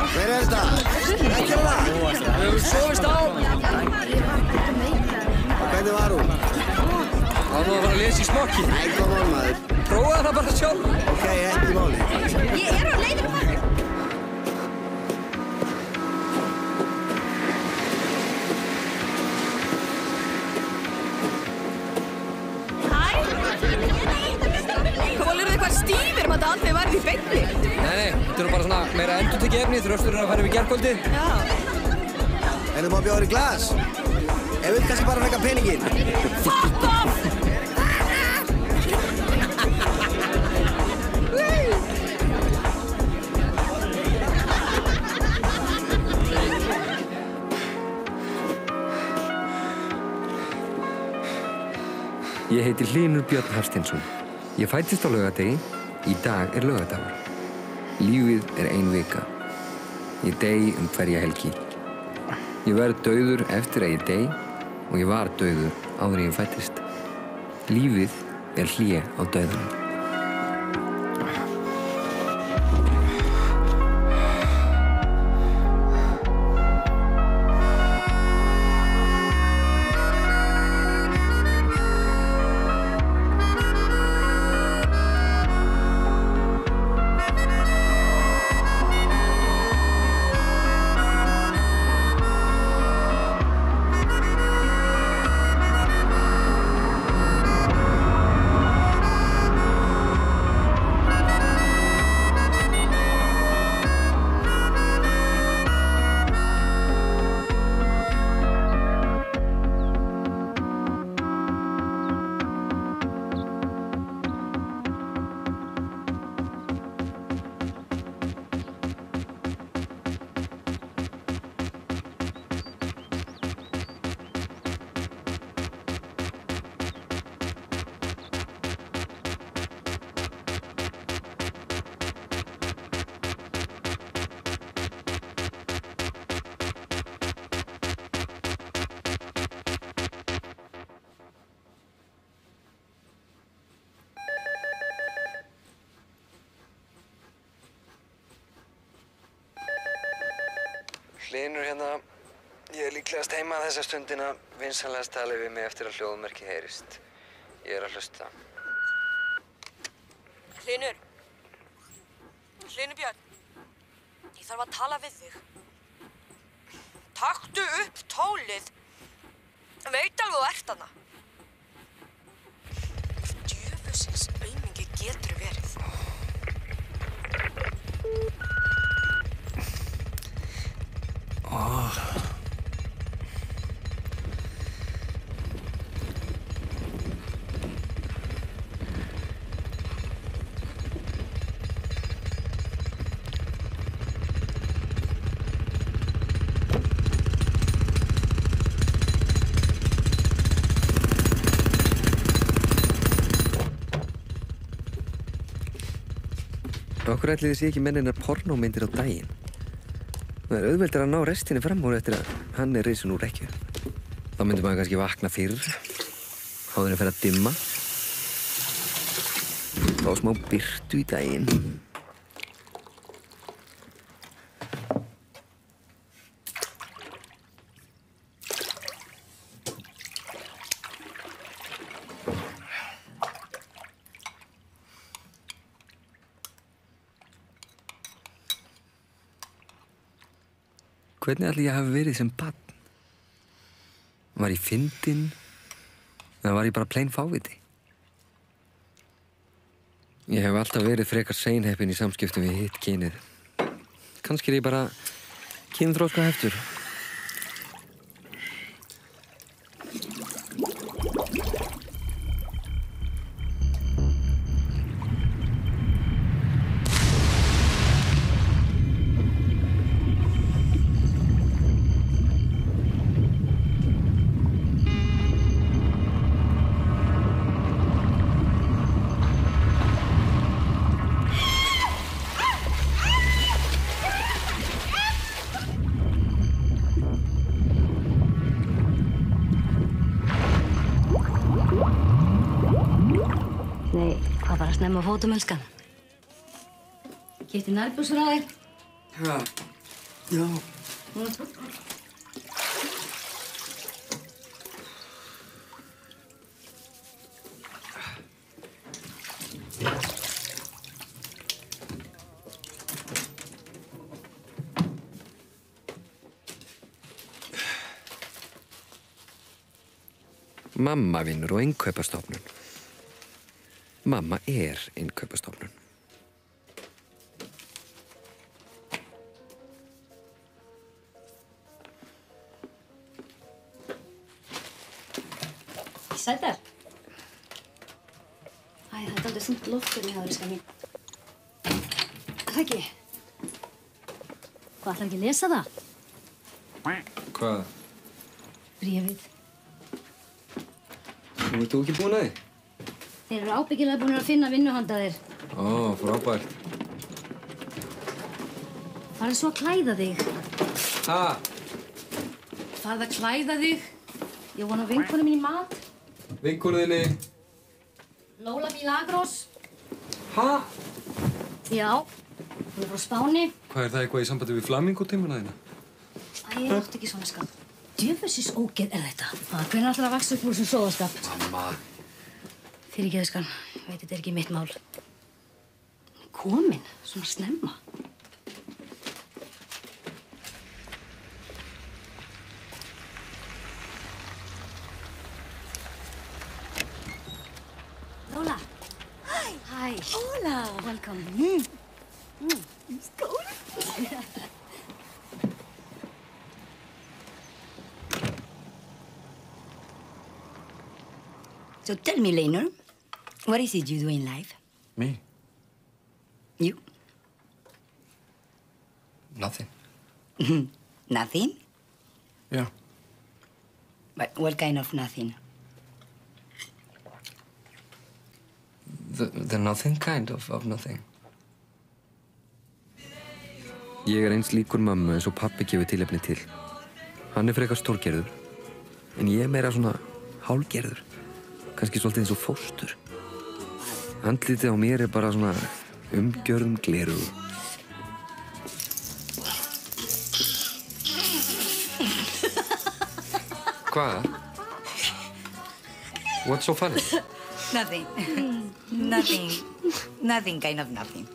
Hver þetta? Ekki það? Við höfum sofist á. Hvernig var hún? Það var nú að fara að lesa í smokki. Nei, kom on, maður. Prófaðu það bara sjálf. Ok, ekki máli. Ég á leiðinni baka. Stífir maður aldrei varð í beinni. Nei, þetta er bara svona meira endurtekið efni, þrösturinn að fara yfir gærkvöldið. Já. Þú má bjóða í glas? Ef við kannski bara fekka peninginn. Fuck off! Ég heiti Hlynur Björn Hafsteinsson. Ég fæddist á laugardegi, í dag er laugadagur. Lífið er ein vika. Ég dey hverja helgi. Ég verð dauður eftir að ég dey og ég var dauður áður en ég fæddist. Lífið er hlé á dauðanum. Hlynur hérna, ég er líklegast heima þessa stundina, vinsamlegast talið við mig eftir að hljóðmerki heyrist. Ég er að hlusta. Hlynur. Hlynur Björn. Ég þarf að tala við þig. Taktu upp tólið. Veit alveg þú ert þarna. Djöfusins aumingi getur verið. Okkur ætli þið sé ekki menninar pornómyndir á daginn. Það er auðveldur að ná restinni fram úr eftir að hann er risin úr rekkju. Þá myndi maður kannski vakna fyrr, áður en fer að dimma. Fá smá birtu í daginn. Hvernig ætli ég hafi verið sem barn? Var ég fyndinn? eða var ég bara plain fáviti? Ég hef alltaf verið frekar seinheppinn í samskiptum við hitt kynið. Kannski er ég bara kynþroska heftur. Hvað bara snemma fótum, elskan? Keypti nærbuxur á þig? Já. Mamma vinnur á innkaupastofnun. Mamma er innkaupastofnun. Sætar. Æ, það er dálítið þungt loft hérna hjá þér, elskan mín. Það ekki? Hvað, ætlar ekki að lesa það? Hvað? Bréfið. Nú ert þú ekki búin að því? Þeir eru ábyggilega búin að finna vinnu handa þér. Ó, frábært. Farðu svo að klæða þig. Ha? Farðu að klæða þig. Ég vona vinkonu mín í mat. Vinkonuðinni. Lola Milagros. Ha? Já. Hún er frá Spáni. Hvað er það eitthvað í sambandi við flamingotímana þína? Æ, ég átti ekki svona skap. Djöfusins ógeð er þetta. Hvernig ætlar að vaksa upp úr þessum sóðaskap? Mamma. Fyrirgeðu, skan. Ég veit, þetta er ekki mitt mál. Komin, svona snemma. Lola. Hi. Hi. Hola. Welcome. Skål. So tell me, Lena, what is it you do in life? Me? You? Nothing. Nothing? Yeah. But what kind of nothing? The nothing kind of nothing. Ég er eins líkur mömmu eins og pappi gefur tilefni til. Hann er frekar stórgerður, en ég er meira svona hálgerður. Kannski svolítið eins og fóstur. Andlitið á mér er bara svona umgjörðum gleraugu. Hvað? What's so funny? Nothing. Nothing. Nothing kind of nothing.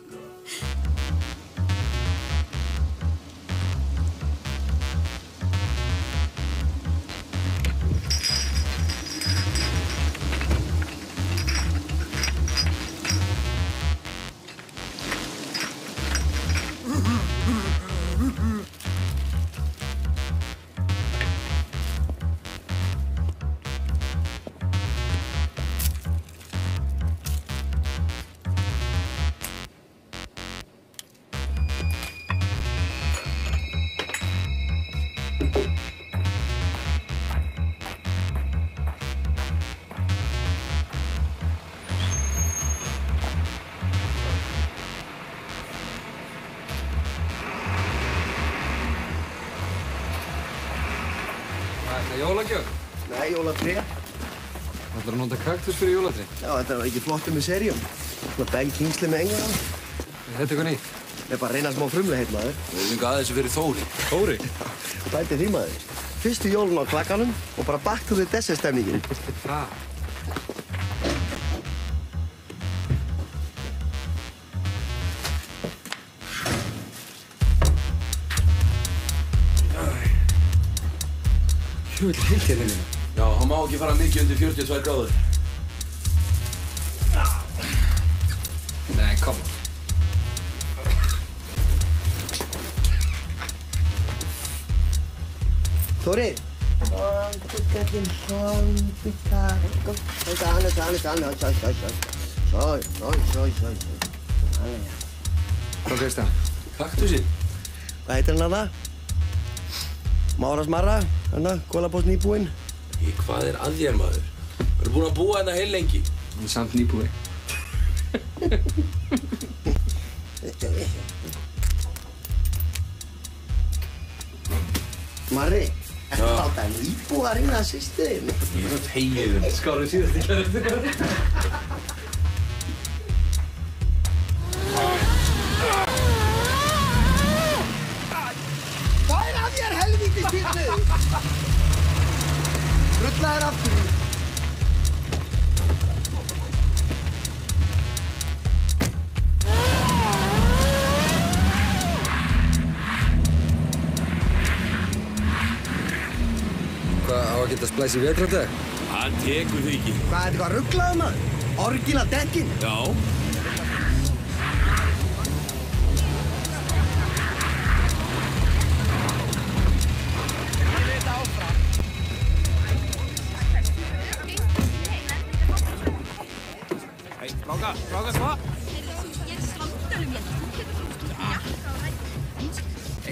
Það er jólagjöf. Nei, jólatré. Ætlar að nota kaktus fyrir jólatrí? Já, þetta var ekki flottum með serjum. Svona Ben Kingsley með England. Er þetta eitthvað nýtt? Ég er bara að reyna smá frumlegheit, maður. Við erum að þessu fyrir Þóri. Þóri? Bæti því, maður. Fyrstu jólun á klakkanum og bara back to the desert stemningin. Ha? Jú, vil heilt hérna. Já, Já, hann má ekki fara mikið undir 42 gráður. Nei, kom. Þóri. Kallinn, Hvað veist það? Kaktusinn. Hvað heitir hann að það? Mára Smarra, Kólabóts nýbúinn. Hvað er að þér, maður? Þú búinn að búa hérna heil lengi. Hann er samt nýbúi. Marri, ertu láta nýbúi að reyna systurinn? Ég er svo tegið. Skáru síðast í kærasti. Hvað er að þér, helvíti styrnu? Drulla þér aftur í. Hvað, á að geta splæs í vetrardag? Hann tekur því ekki. Hvað er eitthvað rugglaður maður? Orginal dekkin? Já. Strákar, hvað? Ég er slandalum hérna.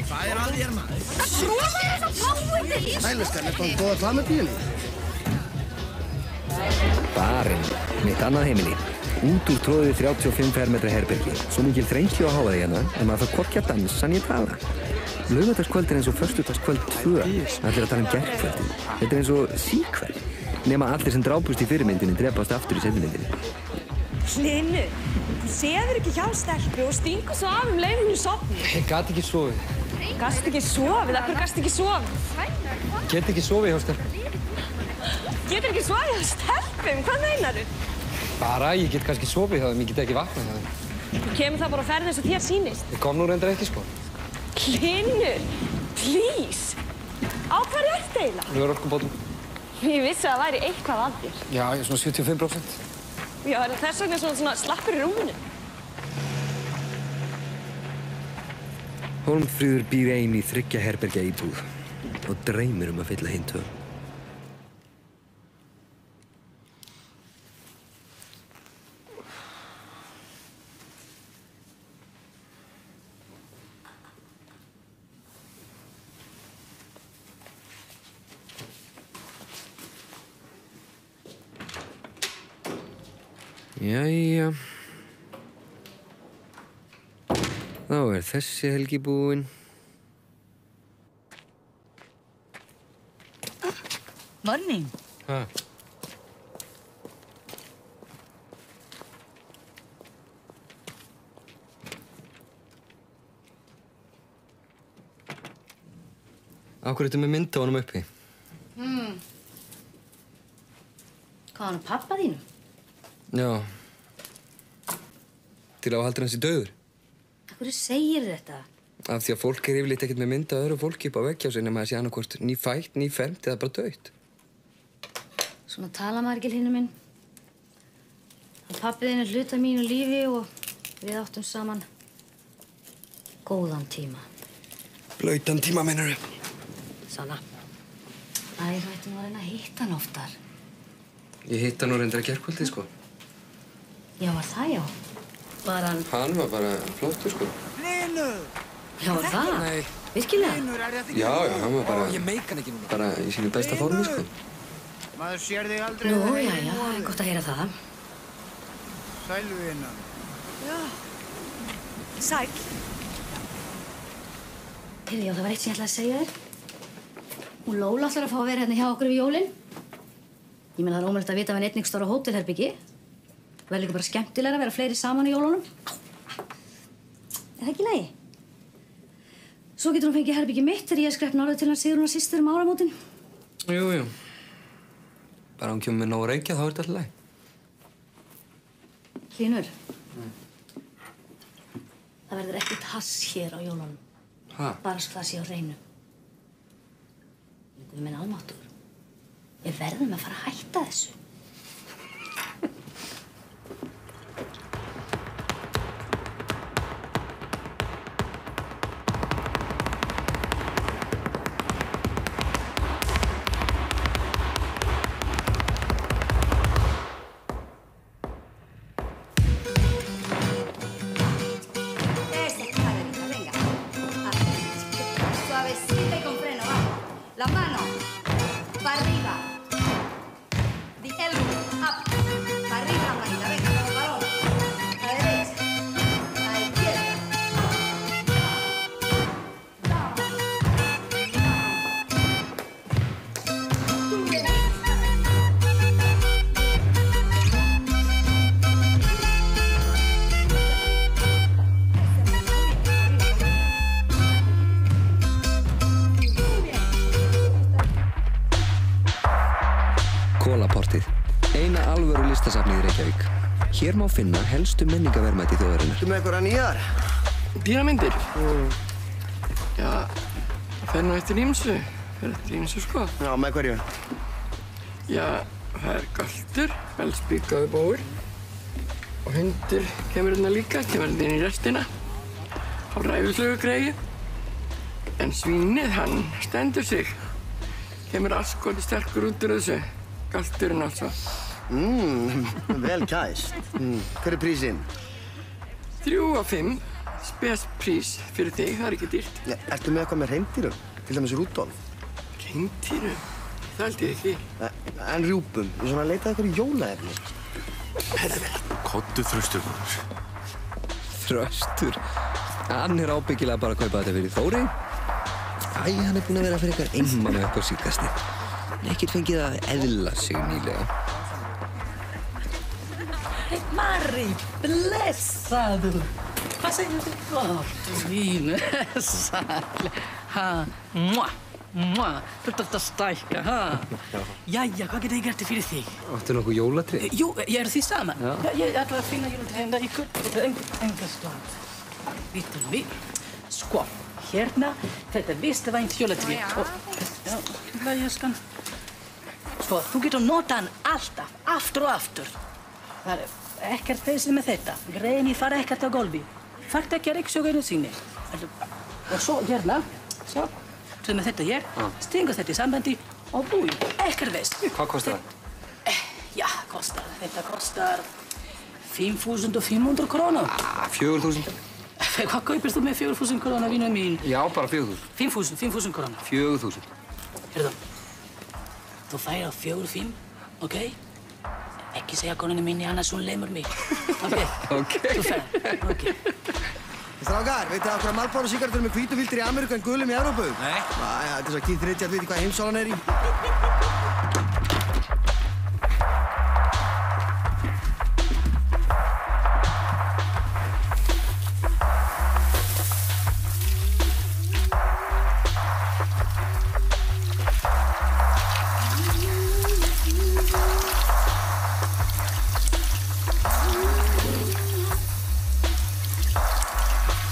Hvað er að þér maður? Það tróðar þess að fáið þig! Sæluskan, er það góða klamydíunni? Barinn, mitt annað heimili. Út úr tróðið 35 fermetra herbergi. Svo mikil þrengsli á háaði hérna, en maður þarf hvorki að dansa en ég tala. Laugardagskvöld er eins og föstudagskvöld 2. Allir að tala gærkvöldið. Þetta er eins og síkvöld. Nema allir sem drápust í fyrirmyndinni drepast aftur í seinmyndinni. Hlynur, þú séður ekki hjá stelpu og stingur svo af leið hún í sofni. Ég gat ekki sofið. Gast ekki sofið? Af hverju gast ekki sofið? Get ekki sofið hjá stelpum. Getur ekki sofið hjá stelpum? Hvað meinarðu? Bara, ég get kannski sofið hjá þeim, ég get ekki vaknað hjá þeim. Þú kemur það bara að ferða eins og þér sýnist. Ég kom nú reyndar ekki, sko. Hlynur, please. Á hverju ertu eiginlega? Örorkubótum. Ég vissi að það væri eitthvað að þér. Já, ég er svona 75%. Já, er þess vegna svona slappur í rúminu? Hólmfríður býr ein í 3 herbergja íbúð og dreymir að fylla hinn 2. Jæja. Þá er þessi helgi búinn. Morning. Ha? Á hverju ertu með mynd á honum uppi? Hvað hann pappa þínu? Já. Til að halda hans í dauður. Af hverju segir þetta? Af því að fólk er yfirleitt ekkert með mynd af öðru fólki upp á vegg hjá sig nema að sé annarkvort nýfætt, nýfermt eða bara dautt. Svona tala maður ekki, Hlynur minn. Að pabbi þinn er hluti af mínu lífi og við áttum saman góðan tíma. Blautan tíma, meinarðu? Sanna. Æ, þú ættum að reyna að hitta hann oftar. Ég hitt hann nú reyndar að gærkvöldið, sko. Já, var það, já? Var hann... Hann var bara flottur, sko. Já, var það? Nei. Virkilega? Já, hann var bara... Ég meik hann ekki núna. Bara í sínu besta formi, sko. Maður sér þig aldrei. Nú, já, gott að heyra það. Sælu innan. Já. Sæl. Heyrðu, já, það var eitt sem ég ætlaði að segja þér. Hún Lóla ætlar að fá að vera hérna hjá okkur við jólin. Ég meina það er ómögulegt að vita af henni einnig stóra hótelherbyggi. Það verður líka bara skemmtilegra að vera fleiri saman í jólunum. Er það ekki í lagi? Svo getur hún fengið herbyggi mitt þegar ég skrepp norður til hans Sigrúnar systur áramótin. Jú. Bara hún kemur með nóg reykja, þá er þetta alltaf lagi. Hlynur. Það verður ekkert hass hér á jólunum. Ha? Bara svo það sé á hreinu. Ég meina almáttugur. Við verðum að fara að hætta þessu. La mano, para arriba. The elbow, up. Para arriba la manita, venga, balón. A la derecha, a la izquierda. Down, Kolaportið, eina alvöru listasafnið í Reykjavík. Hér má finna helstu menningaverðmæti þjóðarinnar. Ertu með einhverja nýjar? Píramíndir? Já, það fer nú eftir ýmsu. Það fer eftir ýmsu, sko. Já, með hverju? Já, það er galtur, vel spíkaður bóur. Og hundur kemur hérna líka, kemur hérna inn í restina. Á ræfilslegu greiði. En svínið, hann stendur sig. Kemur askoti sterkur út úr þessu. Galturinn altså. Vel kæst. Hver er prísinn? 3 af 5. Spes prís fyrir þig, það er ekki dýrt. Ja, ertu með eitthvað með hreindýrum? Til dæmis Rúdolf. Hreindýrum? Það held ég ekki. En rjúpum. Ég svona leitaði eitthvað í jólaefni. Koddu Þröstur. Þröstur? Hann er ábyggilega bara að kaupa þetta fyrir Þóri. Æ, hann er búinn að vera fyrir eitthvað einmann og eitthvað síkastið. Ekkert fengið að eðla sig nýlega. Mari, blessaður. Hvað segir þið gott? Fínu, sæl. Ha, mua, mua. Þetta er að stækka, ha. Jæja, hvað get ég gert fyrir þig? Áttu nokkuð jólatrið? Jú, ég er því saman. Já. Ég ætla að finna jólatrið hérna ykkur. Enga stund. Vittu við. Sko, hérna, þetta er vistvænt jólatrið. Já, ég skan. Sko, þú getur nota hann alltaf, aftur og aftur. Það er ekkert þessi með þetta. Greinir fara ekkert á gólfi. Þarft ekki að ryksuga einu sinni. Og svo hérna, svo með þetta hér, stingur þetta í sambandi og búið. Ekkert veist. Hvað kostar það? Já, þetta kostar 5.500 krónur. 4.000? Hvað kaupir þú með 4.000 krónur, vinur mín? Já, bara 4.000. 5.000 krónur. 4.000. Heyrðu, þú færir á 4.5, ok? Ekki segja konunni minni, annars hún lemur mig. Ok? Þú færir, ok. Strákar, veitu af hverja Marlboro sígarettur með hvítu filter í Ameríku en gulum í Evrópu? Nei. Þetta er svo að Keith Richards veit hvað heimsálfan er í.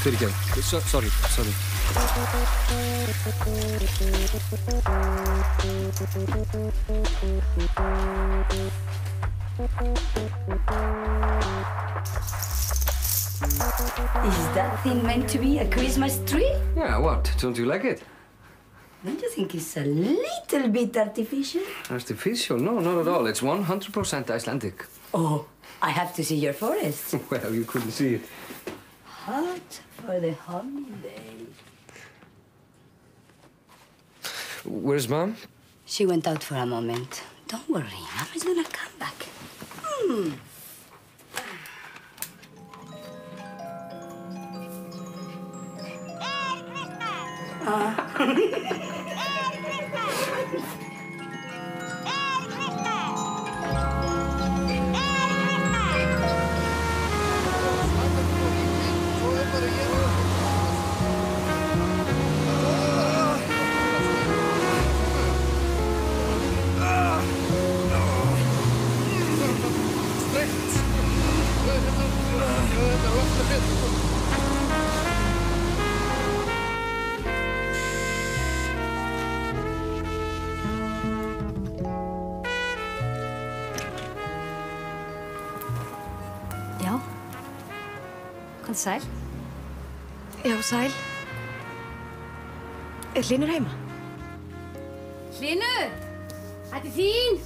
Fyrirgefðu. Sorry. Is that thing meant to be a Christmas tree? Yeah, what? Don't you like it? Don't you think it's a little bit artificial? Artificial? No, not at all. It's 100% Icelandic. Oh, I have to see your forest. Well, you couldn't see it. Hot for the holiday. Where's Mom? She went out for a moment. Don't worry, Mama's gonna come back. Komdu sæl. Já, sæl. Er Hlynur heima? Hlynur! Þetta er þín!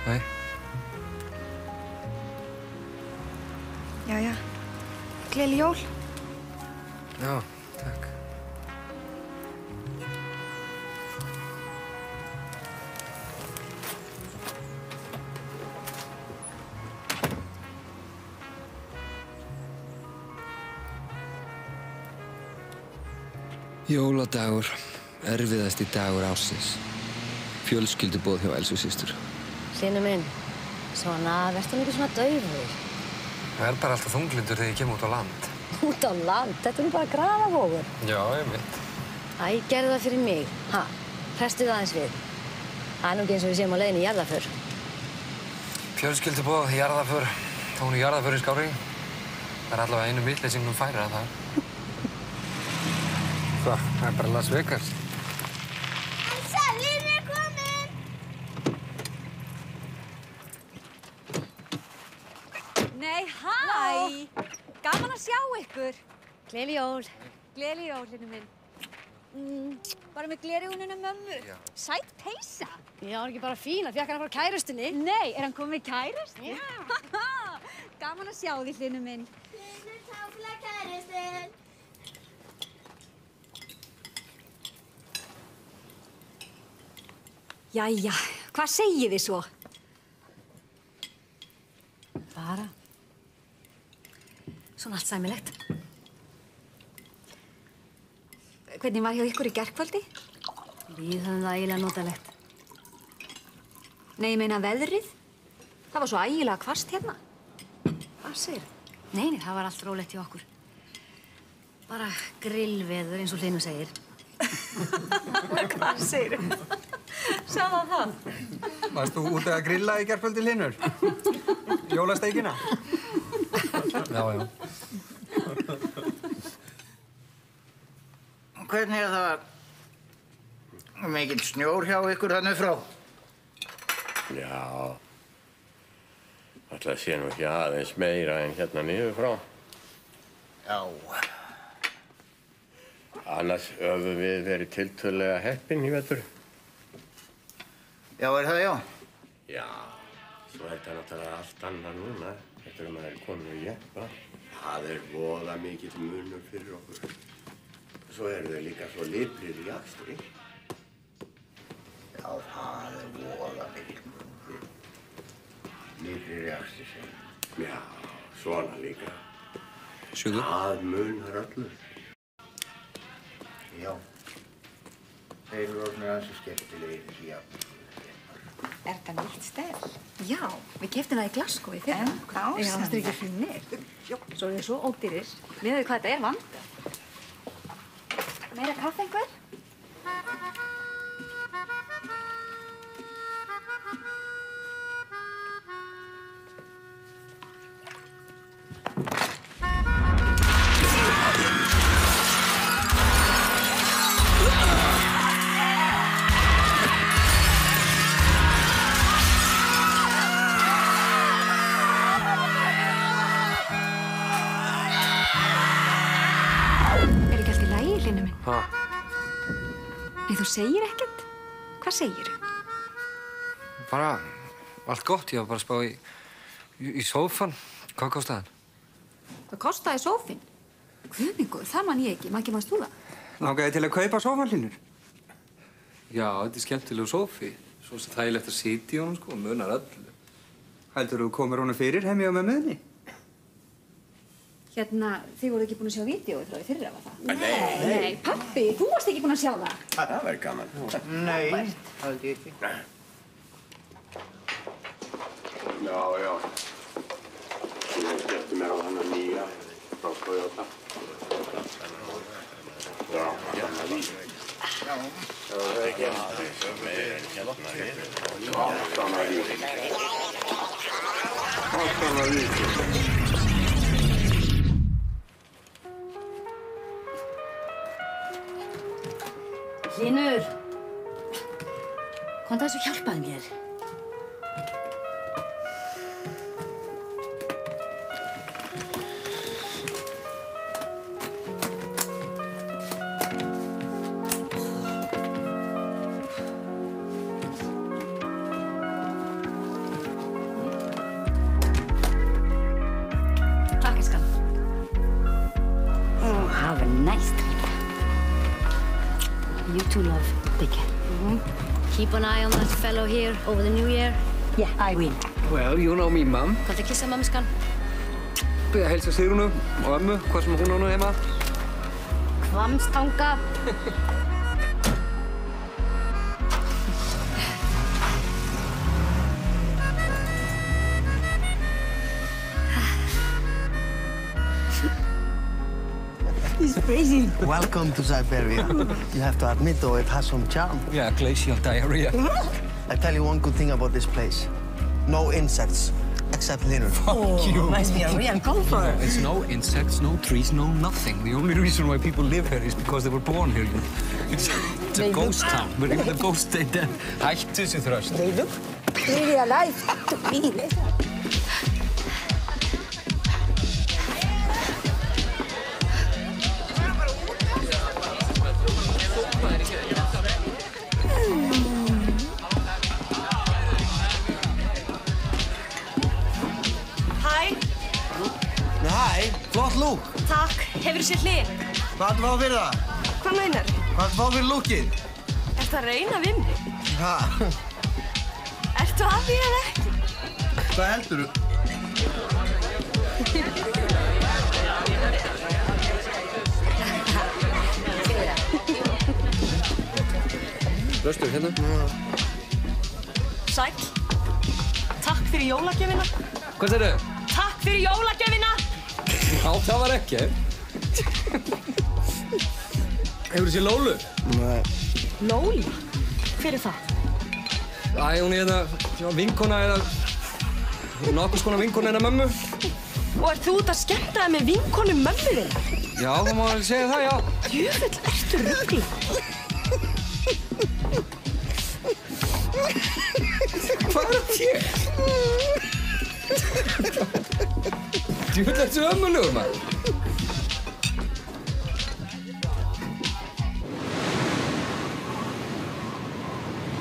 Hæ. Jæja. Gleðileg jól. Já, takk. Jóladagur, erfiðasti dagur ársins. Fjölskylduboð hjá Elsu systur. Hlynur minn, svona, verður nú ekki svona daufur. Það er bara alltaf þunglindur þegar ég kem út á land. Út á land? Þetta er nú bara grafavógur. Já, einmitt. Æ, gerðu það fyrir mig. Ha, hrestu það aðeins við. Það er nú ekki eins og við séum á leiðinni í jarðarför. Fjölskylduboð, jarðarför. Þá hún í jarðarför í Skári. Það er allavega einu vitleysingnum færir að það. Hvað, það er bara Las Vegas. Elsa, Hlynur er kominn! Nei, hæ! Gaman að sjá ykkur. Gleðileg jól. Gleðileg jól, Hlynur minn. Bara með gleraugunum mömmu. Já. Sæt peysa. Já, hann er ekki bara fín, að fjakk hann frá kærustunni. Nei, er hann komið með kærustu? Já. Gaman að sjá þig, Hlynur minn. Hlynur táfla kærustinn. Jæja, hvað segið þið svo? Bara. Svona allt sæmilegt. Hvernig var hjá ykkur í gærkvöldi? Við höfum það eiginlega notalegt. Nei, ég meina veðrið. Það var svo ægilega hvasst hérna. Hvað segir? Nei, það var allt rólegt hjá okkur. Bara grillveður eins og Hlynur segir. Hvað segir? Sjáðu það. Varst þú úti að grilla í gærkvöldi, Hlynur? Jólasteikina? Já, já. Hvernig er það mikill snjór hjá ykkur þannig frá? Já, alltaf sé nú ekki aðeins meira en hérna niður frá. Já. Annars höfum við verið tiltölulega heppin í vetur. Já, er það já? Já, svo er þetta náttúrulega allt annað núna. Þetta maður er komin í jeppa. Það er voða mikill munur fyrir okkur. Svo eru þau líka svo liprir í akstri. Já, það er voða mikill munur fyrir. Liprir í akstri, segir. Já, svona líka. Sjúðu? Það munar öllu. Já. Þeir eru orðnir ansi skemmtilegir þessi jafn. Er þetta nýtt stell? Já, við keyptum það í Glasgow í fyrra. En hvað Já, það er ekki fínir. Svo er þið svo ódýrir. Miðað hvað þetta er vandað. Meira kaffi einhver? Ha? Nei, þú segir ekkert. Hvað segirðu? Bara allt gott. Ég var bara að spá í sófan. Hvað kostaði hann? Hvað kostaði sófinn? Guðmingur, það man ég ekki. Maggi, manst þú það? Langaði til að kaupa sófan, Hlynur? Já, þetta er skemmtilegu sófi. Svo þægilegt að sitja í honum, sko, og munar öllu. Heldur þú komir honum fyrir hemmi og með möðni? Hérna, þið voru ekki búin að sjá vídeóið frá því fyrra, var það? Nei. Pabbi, þú varst ekki búin að sjá það. Það verður gaman. Nei, það er ekki. Já, já. Ég skemmti mér á þennan nýja frá Toyota. Já, hérna nýja. Já. Það er ekki hérna. Já, þannig að hasta la vista. Hlynur, komdu aðeins og hjálpaðu mér. Takk, elskan. Have a nice trip. You too, love. Take care. Keep an eye on that fellow here over the new year. Yeah, I will. Well, you know me, mum. Komdu að kissa mammiskan. Byrja að heilsa Sigrúnu og ömmu, hvað sem hún á nú heima. Hvammstanga. He's crazy. Welcome to Siberia. You have to admit, though, it has some charm. Yeah, glacial diarrhea. I tell you one good thing about this place. No insects, except Hlynur. Fuck you. Must be a real comfort. It's no insects, no trees, no nothing. The only reason why people live here is because they were born here. It's a ghost town, but even the ghosts stay dead. Hættu þessu þröst. They look really alive to me. Hæ, flott lúk. Takk. Hefurðu séð Hlyn? Hvað ættu að fá fyrir það? Hvað meinar? Hvað ættu að fá fyrir lúkið? Ertu að reyna við mig? Ha? Ertu að því eða ekki? Hvað heldurðu? Röstur, hérna. Sæll. Takk fyrir jólagjöfina. Hvað segirðu? Takk fyrir jólagjöfina! Já, það var ekki. Hefurðu séð Lólu? Nei. Lóla? Hver er það? Æ, hún er hérna vinkona eða nokkurs konar vinkona hennar mömmu. Og ert þú út að skemmta þig með vinkonu mömmu þinnar? Já, það má vel segja það, já. Djöfull, ertu ruggluð? Hvað er þér? Djöfull, ertu ömmulegur, maður.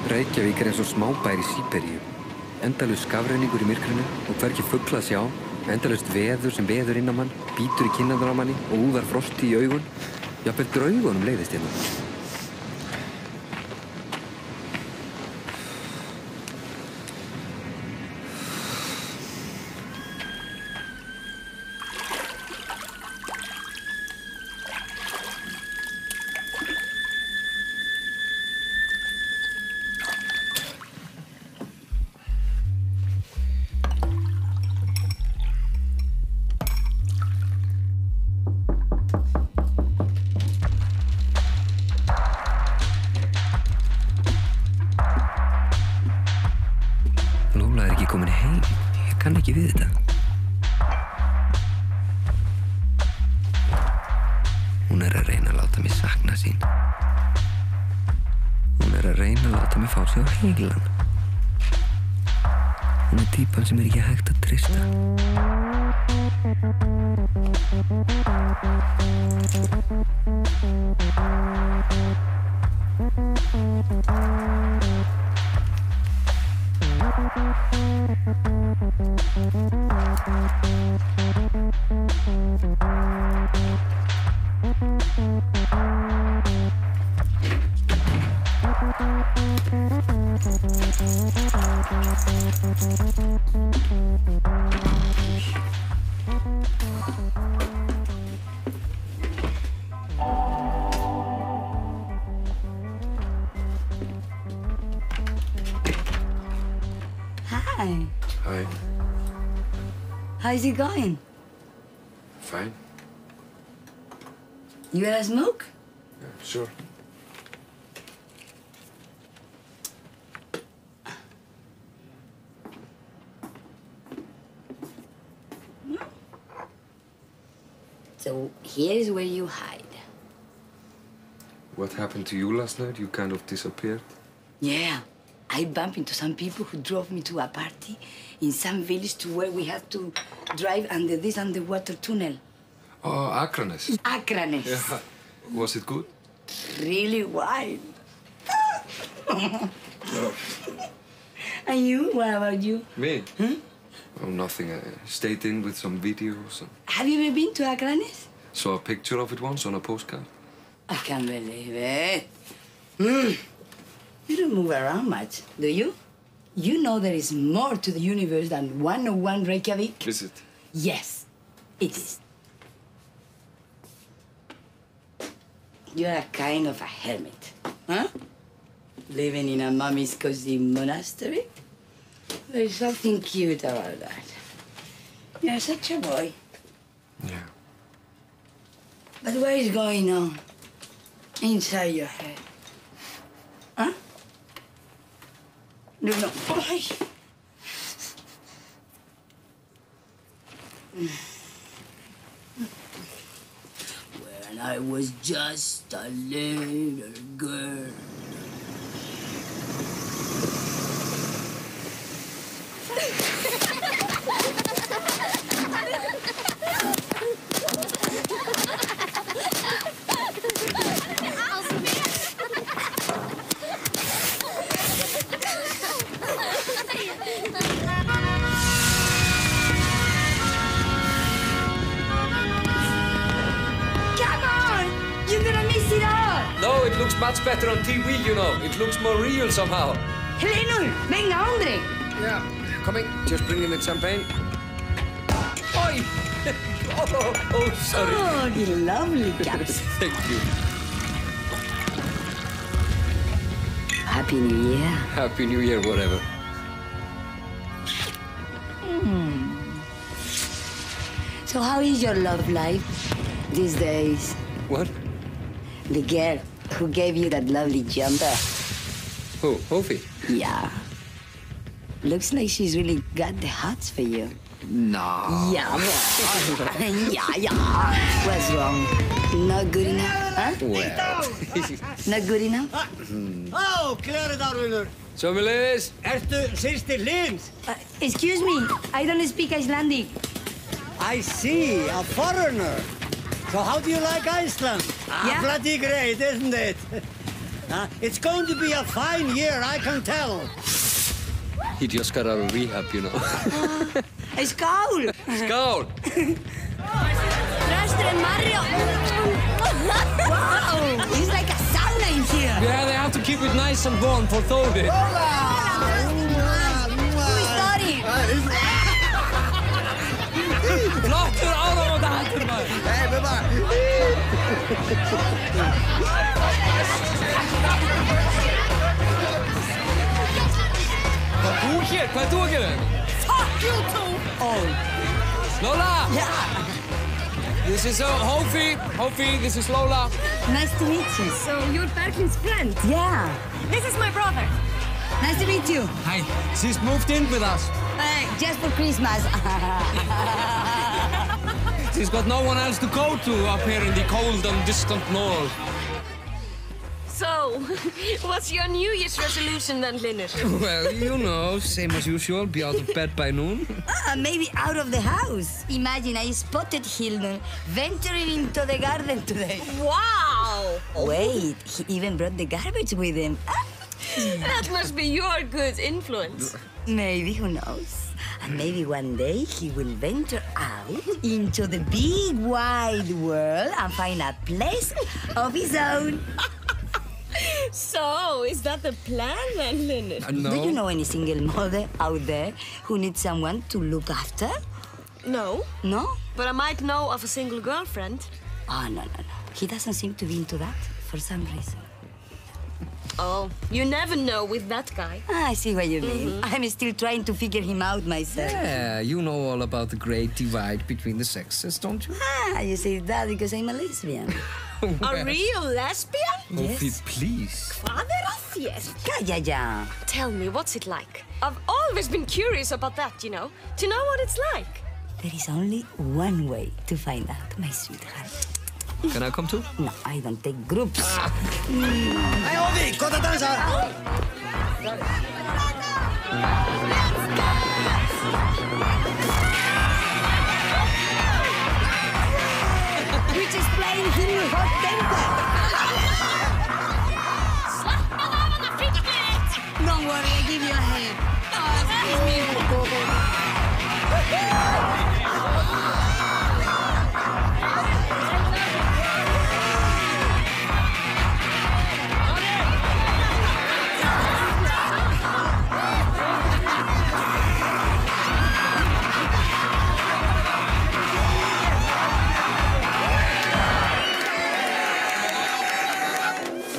Reykjavík er eins og smábær í Síberíu. Endalaus skafrenningur í myrkrinu og hvergi fugl að sjá. Endalaust veður sem veður inn á mann, bítur í kinnarnar á manni og úðar frosti í augun. Jafnvel draugunum leiðist hérna. Lóla er ekki komin heim. Ég kann ekki við þetta. Hún er að reyna að láta mig sakna sín. Hún er að reyna að láta mig fá sig á heilan. Hún er týpan sem er ekki hægt að treysta. Hi. Hi. How's it going? Fine. You had a smoke? Yeah, sure. So here's where you hide. What happened to you last night? You kind of disappeared. Yeah, I bumped into some people who drove me to a party in some village to where we had to drive under this underwater tunnel. Oh, Akranes. Akranes. Yeah. Was it good? Really wide. And you? What about you? Me? Oh, nothing. I stayed in with some videos. And Have you ever been to Akranes? saw a picture of it once on a postcard. I can't believe it. You don't move around much, do you? You know there is more to the universe than 101 Reykjavik? Is it? Yes, it is. You're a kind of a hermit, huh? Living in a mommy's cozy monastery? There's something cute about that. You're such a boy. Yeah. But what is going on inside your head? Huh? No. When I was just a little girl. No, it looks much better on TV, you know. It looks more real somehow. Hlinur, venga, hombre. Yeah, coming. Just bring in the champagne. Oi! oh, sorry. Oh, you lovely chaps. Thank you. Happy New Year. Happy New Year, whatever. So how is your love life these days? What? The girl who gave you that lovely jumper. Who? Hofi? Yeah. Looks like she's really got the hots for you. No. Yeah. yeah. What's wrong? Not good enough? Huh? Well. Not good enough? Oh, klæri Darvinur. Sömuleiðis. Ertu systir Lins? Excuse me, I don't speak Icelandic. I see, a foreigner. So how do you like Iceland? Yeah. Bloody great, isn't it? It's going to be a fine year, I can tell. He just got out of rehab, you know. Skál! Skál! Rösturinn Mario! Wow! It's like a sauna in here! Yeah, they have to keep it nice and warm for Þórir. Who is Þórir? Flottur áramótahaldur, maður! Hey, Bubba! Hvað er þú hér? Hvað er þú að gera? Fuck you too! Oh. Lola! Yeah! This is Hofi. Hofi, this is Lola. Nice to meet you. So you're Berglind's friend? Yeah. This is my brother. Nice to meet you. Hi. She's moved in with us. Just for Christmas. She's got no one else to go to up here in the cold and distant north. So, what's your New Year's resolution then, Hlinur? Well, you know, same as usual, be out of bed by noon. Maybe out of the house. Imagine I spotted Hlinur venturing into the garden today. Wow! Wait, he even brought the garbage with him. That must be your good influence. Maybe, who knows? And maybe one day he will venture out into the big wide world and find a place of his own. So, is that the plan then, Hlinur? No. Do you know any single mother out there who needs someone to look after? No. No? But I might know of a single girlfriend. Oh, no. He doesn't seem to be into that for some reason. Oh, you never know with that guy. I see what you mean. I'm still trying to figure him out myself. Yeah, you know all about the great divide between the sexes, don't you? You say that because I'm a lesbian. A real lesbian? Yes. Hofi, please. Hvað að þér? Yeah. Tell me, what's it like? I've always been curious about that, you know. To know what it's like. There is only one way to find out, my sweetheart. Can I come too? No, I don't take groups. Hei, Ovi, kom og dansa! We're just playing here with hot temper. Don't worry, I give you a hand.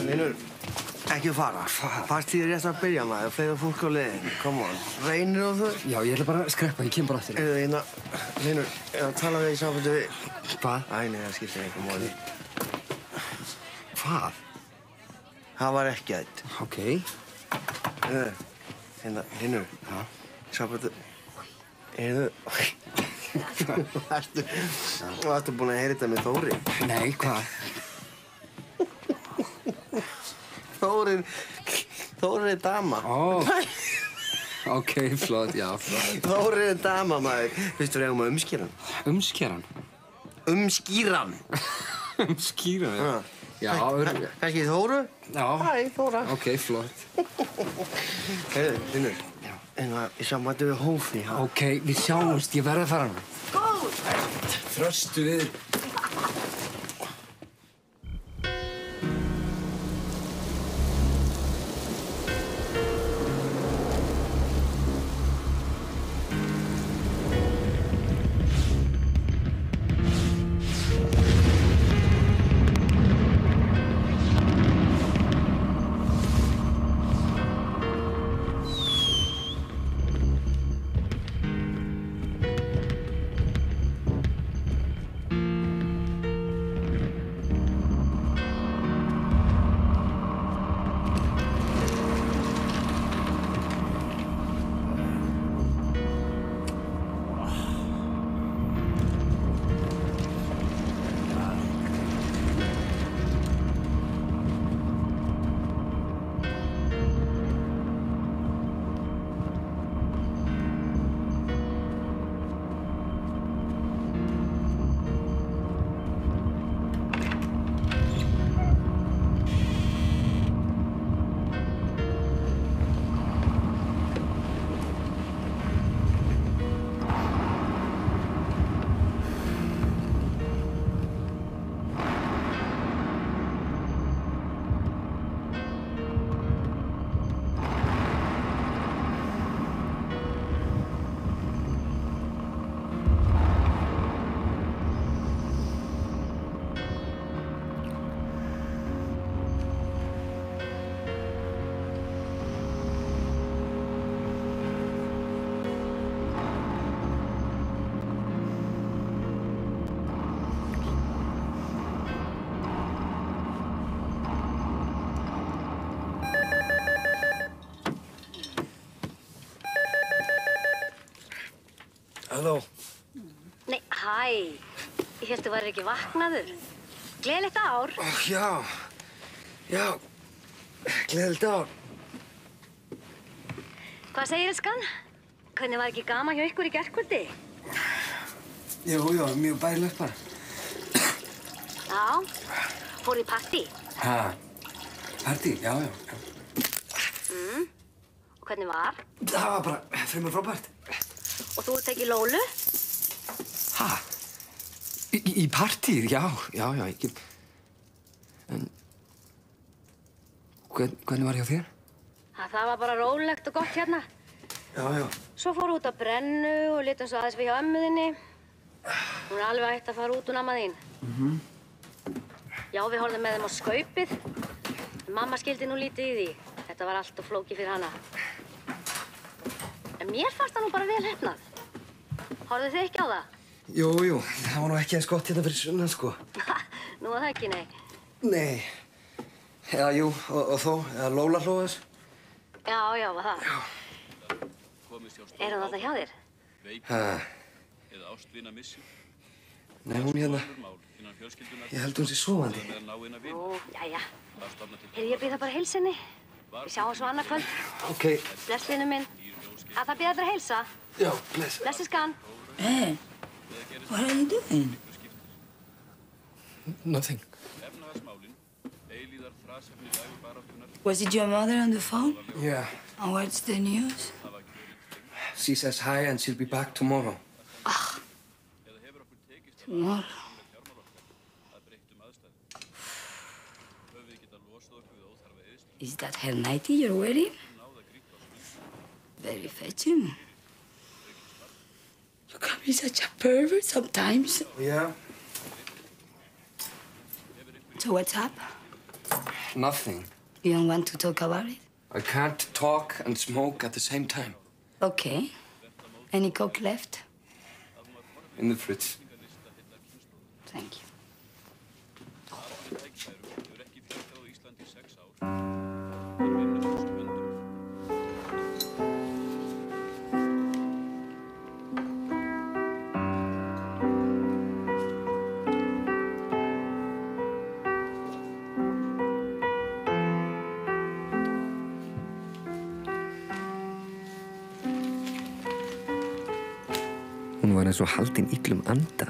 Linur, ekki fara. Partíð rétt að byrja maður, fleira fólk á leiðinni. Come on. Reynir og þú? Já, ég ætla bara að skreppa, ég kem bara aftur. Linur, ég að tala við í sambandi við... Hvað? Æ, nei, það skiptir eitthvað máli. Hvað? Það var ekki ætt. Ok. Linur. Já? Sambandi... Varstu búin að heyra þetta með Þóri? Nei, hvað? Þóri er dama. Ok, flott, já, flott. Þóri er dama, maður. Fyrstu við eigum að umskýra hann. Umskýra hann? Umskýra hann. Umskýra hann? Já, örgulega. Kannski Þóru? Já. Hæ, Þóra. Ok, flott. Heyrðu, Linur. Í sambandi við Hófi. Ok, við sjáumst, ég verð að fara hann. Góð! Þröstu við. Halló. Nei, hæ. Ég held þú værir ekki vaknaður. Gleðilegt ár. Já. Já. Gleðilegt ár. Hvað segir elskan? Hvernig var ekki gaman hjá ykkur í gærkvöldi? Jú, mjög bærilegt bara. Já. Fór í partí? Ha? Partí? Já. Og hvernig var? Það var bara fremur frábært. Og þú ert ekki Lólu? Ha? Í partíð? Já, ekki. En... Hvernig var hjá þér? Það var bara rólegt og gott hérna. Já. Svo fór út að brennu og litum svo aðeins við hjá ömmu þinni. Hún er alveg hægt að fara út amma þín. Já, við horfðum með þeim á skaupið. Mamma skildi nú lítið í því. Þetta var allt of flókið fyrir hana. En mér fannst það nú bara vel heppnað. Horfðu þið ekki á það? Jú, það var nú ekki eins gott hérna fyrir sunnan, sko. Nú var það ekki, nei. Nei. Eða jú, og þó, eða Lóla hló þess. Já, var það. Er hún þarna hjá þér? Nei, hún hérna. Ég held hún sé sofandi. Nú, jæja. Ég býð það bara að heilsa henni. Við sjáum svo annað kvöld. Ok. Bless, vinur minn. Að það býða þér að heilsa. Já, bless. Bless, skan. Hey, what are you doing? Nothing. Was it your mother on the phone? Yeah. And what's the news? She says hi and she'll be back tomorrow. Tomorrow. Is that her nightie you're wearing? Very fetching. You can be such a pervert sometimes. Yeah. So what's up? Nothing. You don't want to talk about it? I can't talk and smoke at the same time. Okay. Any coke left? In the fridge. Thank you. Hún var eins og haldin illum anda.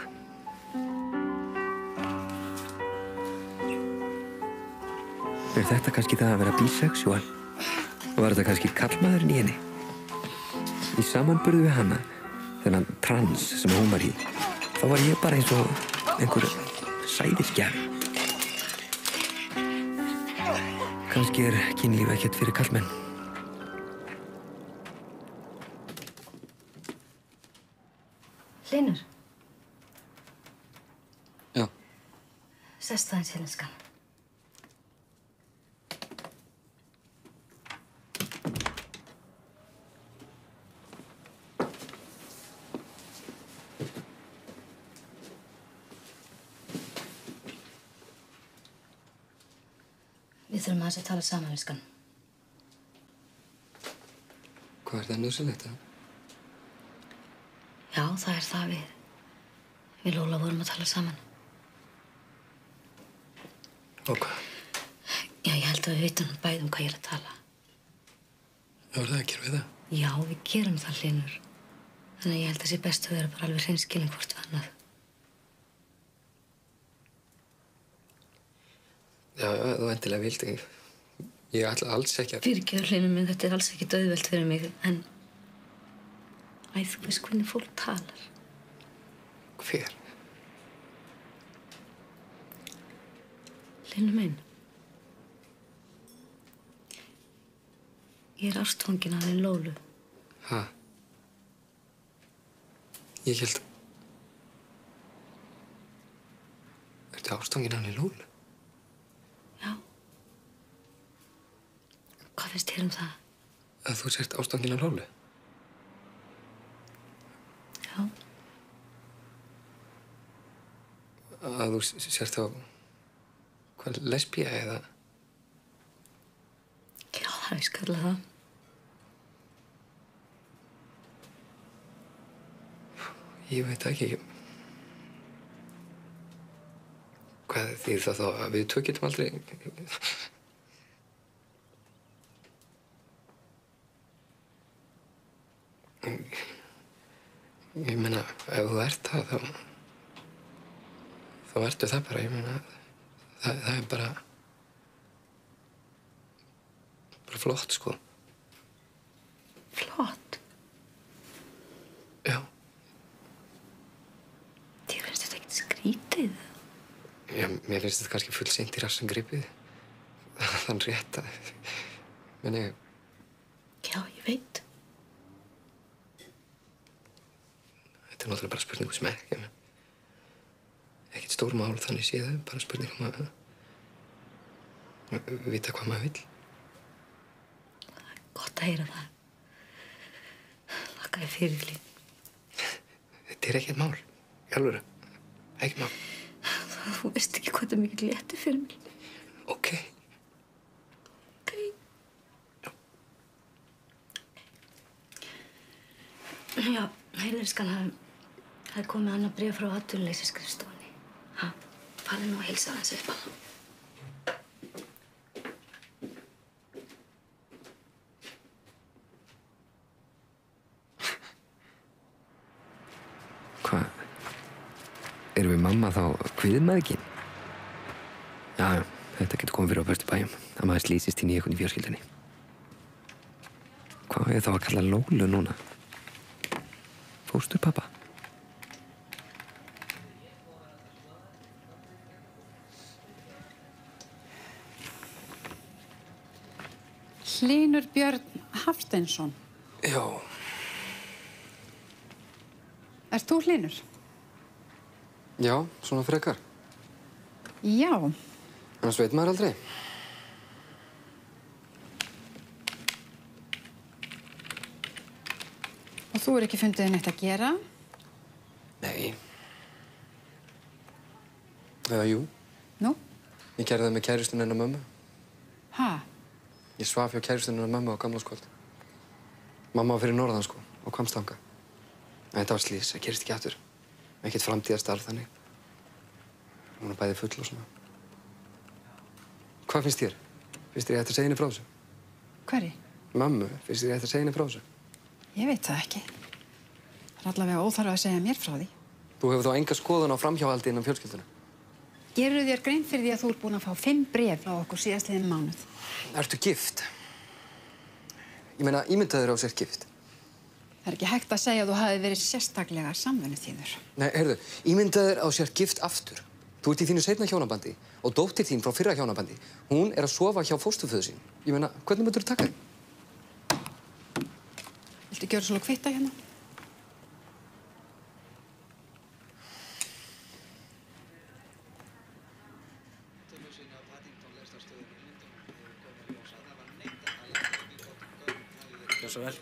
Er þetta kannski það að vera bisexual? Var þetta kannski karlmaðurinn í henni? Í samanburði við hana, þennan trans sem hún var í, þá var ég bara eins og einhver sæðisgjafi. Kannski er kynlíf ekkert fyrir karlmenn. Hlynur. Já. Sestu aðeins hérna, skan. Við þurfum aðeins að tala saman, skan. Hvað er það nauðsynlegt, Já, það er það við Lóla vorum að tala saman. Og hvað? Já, ég held að við vitum bæði hvað ég er að tala. Já, er það að gera við það? Já, við gerum það, Hlynur. Þannig að ég held að sé best að vera bara alveg hreinskilin hvort við annað. Já, þú endilega vildi. Ég ætla alls ekki að... Fyrirgefðu, Hlynur minn, þetta er alls ekki dauðvelt fyrir mig, en... Æ, þú veist hvernig fólk talar. Hver? Hlynur minn. Ég er ástfangin af þinn Lólu. Ha? Ég held... Ertu ástfangin af henni Lólu? Já. Hvað finnst þér um það? Að þú sért ástfangin af Lólu? Já. Að þú sért þá... Hvað, lesbía eða? Já, það er víst kallað það. Ég veit ekki. Hvað þýðir það þá að við tvö getum aldrei... Ég meina, ef þú ert það, þá ertu það bara. Ég meina, það er bara flott, sko. Flott? Já. Þér finnst þetta ekkert skrítið? Já, mér finnst þetta kannski full seint í rassan gripið. Þann rétt að... Meni... Já, ég veit. Þetta er náttúrulega bara spurning um smekk. Ekkert stór mál þannig séð, bara spurning um að vita hvað maður vill. Gott að heyra það. Þakka þér fyrir, Hlín. Þetta er ekkert mál, í alvöru. Ekkert mál. Þú veist ekki hvað þetta er mikið létti fyrir mig. Ok. Ok. Já, heyrðu, skan, Það er komið annað bréf frá atvinnuleysisskrifstofunni. Farðu nú að heilsa aðeins upp á það. Hvað? Erum við mamma þá kviðmæðgin? Já, þetta getur komið fyrir á bestu bæjum. Að maður slísist inn í einhvern í fjölskyldunni. Hvað er þá að kalla Lólu núna? Fósturpappa? Hlynur Björn Hafsteinsson. Já. Ert þú Hlynur? Já, svona frekar. Já. Annars veit maður aldrei. Og þú ekki fundið neitt að gera? Nei. Eða jú. Nú? Ég gerði það með kærustunni hennar mömmu. Ha? Ég svaf hjá kærustunni hennar mömmu á gamlárskvöld. Mamma var fyrir norðan, sko, á Hvammstanga. En þetta var slís, það gerist ekki aftur. Ekkert framtíðarstarf þannig. Hún er bæði full og svona. Hvað finnst þér? Finnst þér ég ætti að segja henni frá þessu? Hverri? Mömmu, finnst þér ég ætti að segja henni frá þessu? Ég veit það ekki. Það er allavega óþarf að segja mér frá því. Þú hefur þá enga skoðun á framhjáhaldi innan fjölskylduna. Gerðu þér grein fyrir því að þú ert búin að fá 5 bréf frá okkur síðastliðinn mánuð? Ertu gift? Ég meina, ímyndaðu þér á sér gift. Það er ekki hægt að segja að þú hafi verið sérstaklega samvinnuþýður. Nei, heyrðu, ímyndaðu þér á sér gift aftur. Þú ert í þínu seinna hjónabandi og dóttir þín frá fyrra hjónabandi. Hún er að sofa hjá fósturföður sín. Ég meina, hvernig myndirðu taka því? Viltu gjöra svolítið kvitta hérna? Gjör svo vel.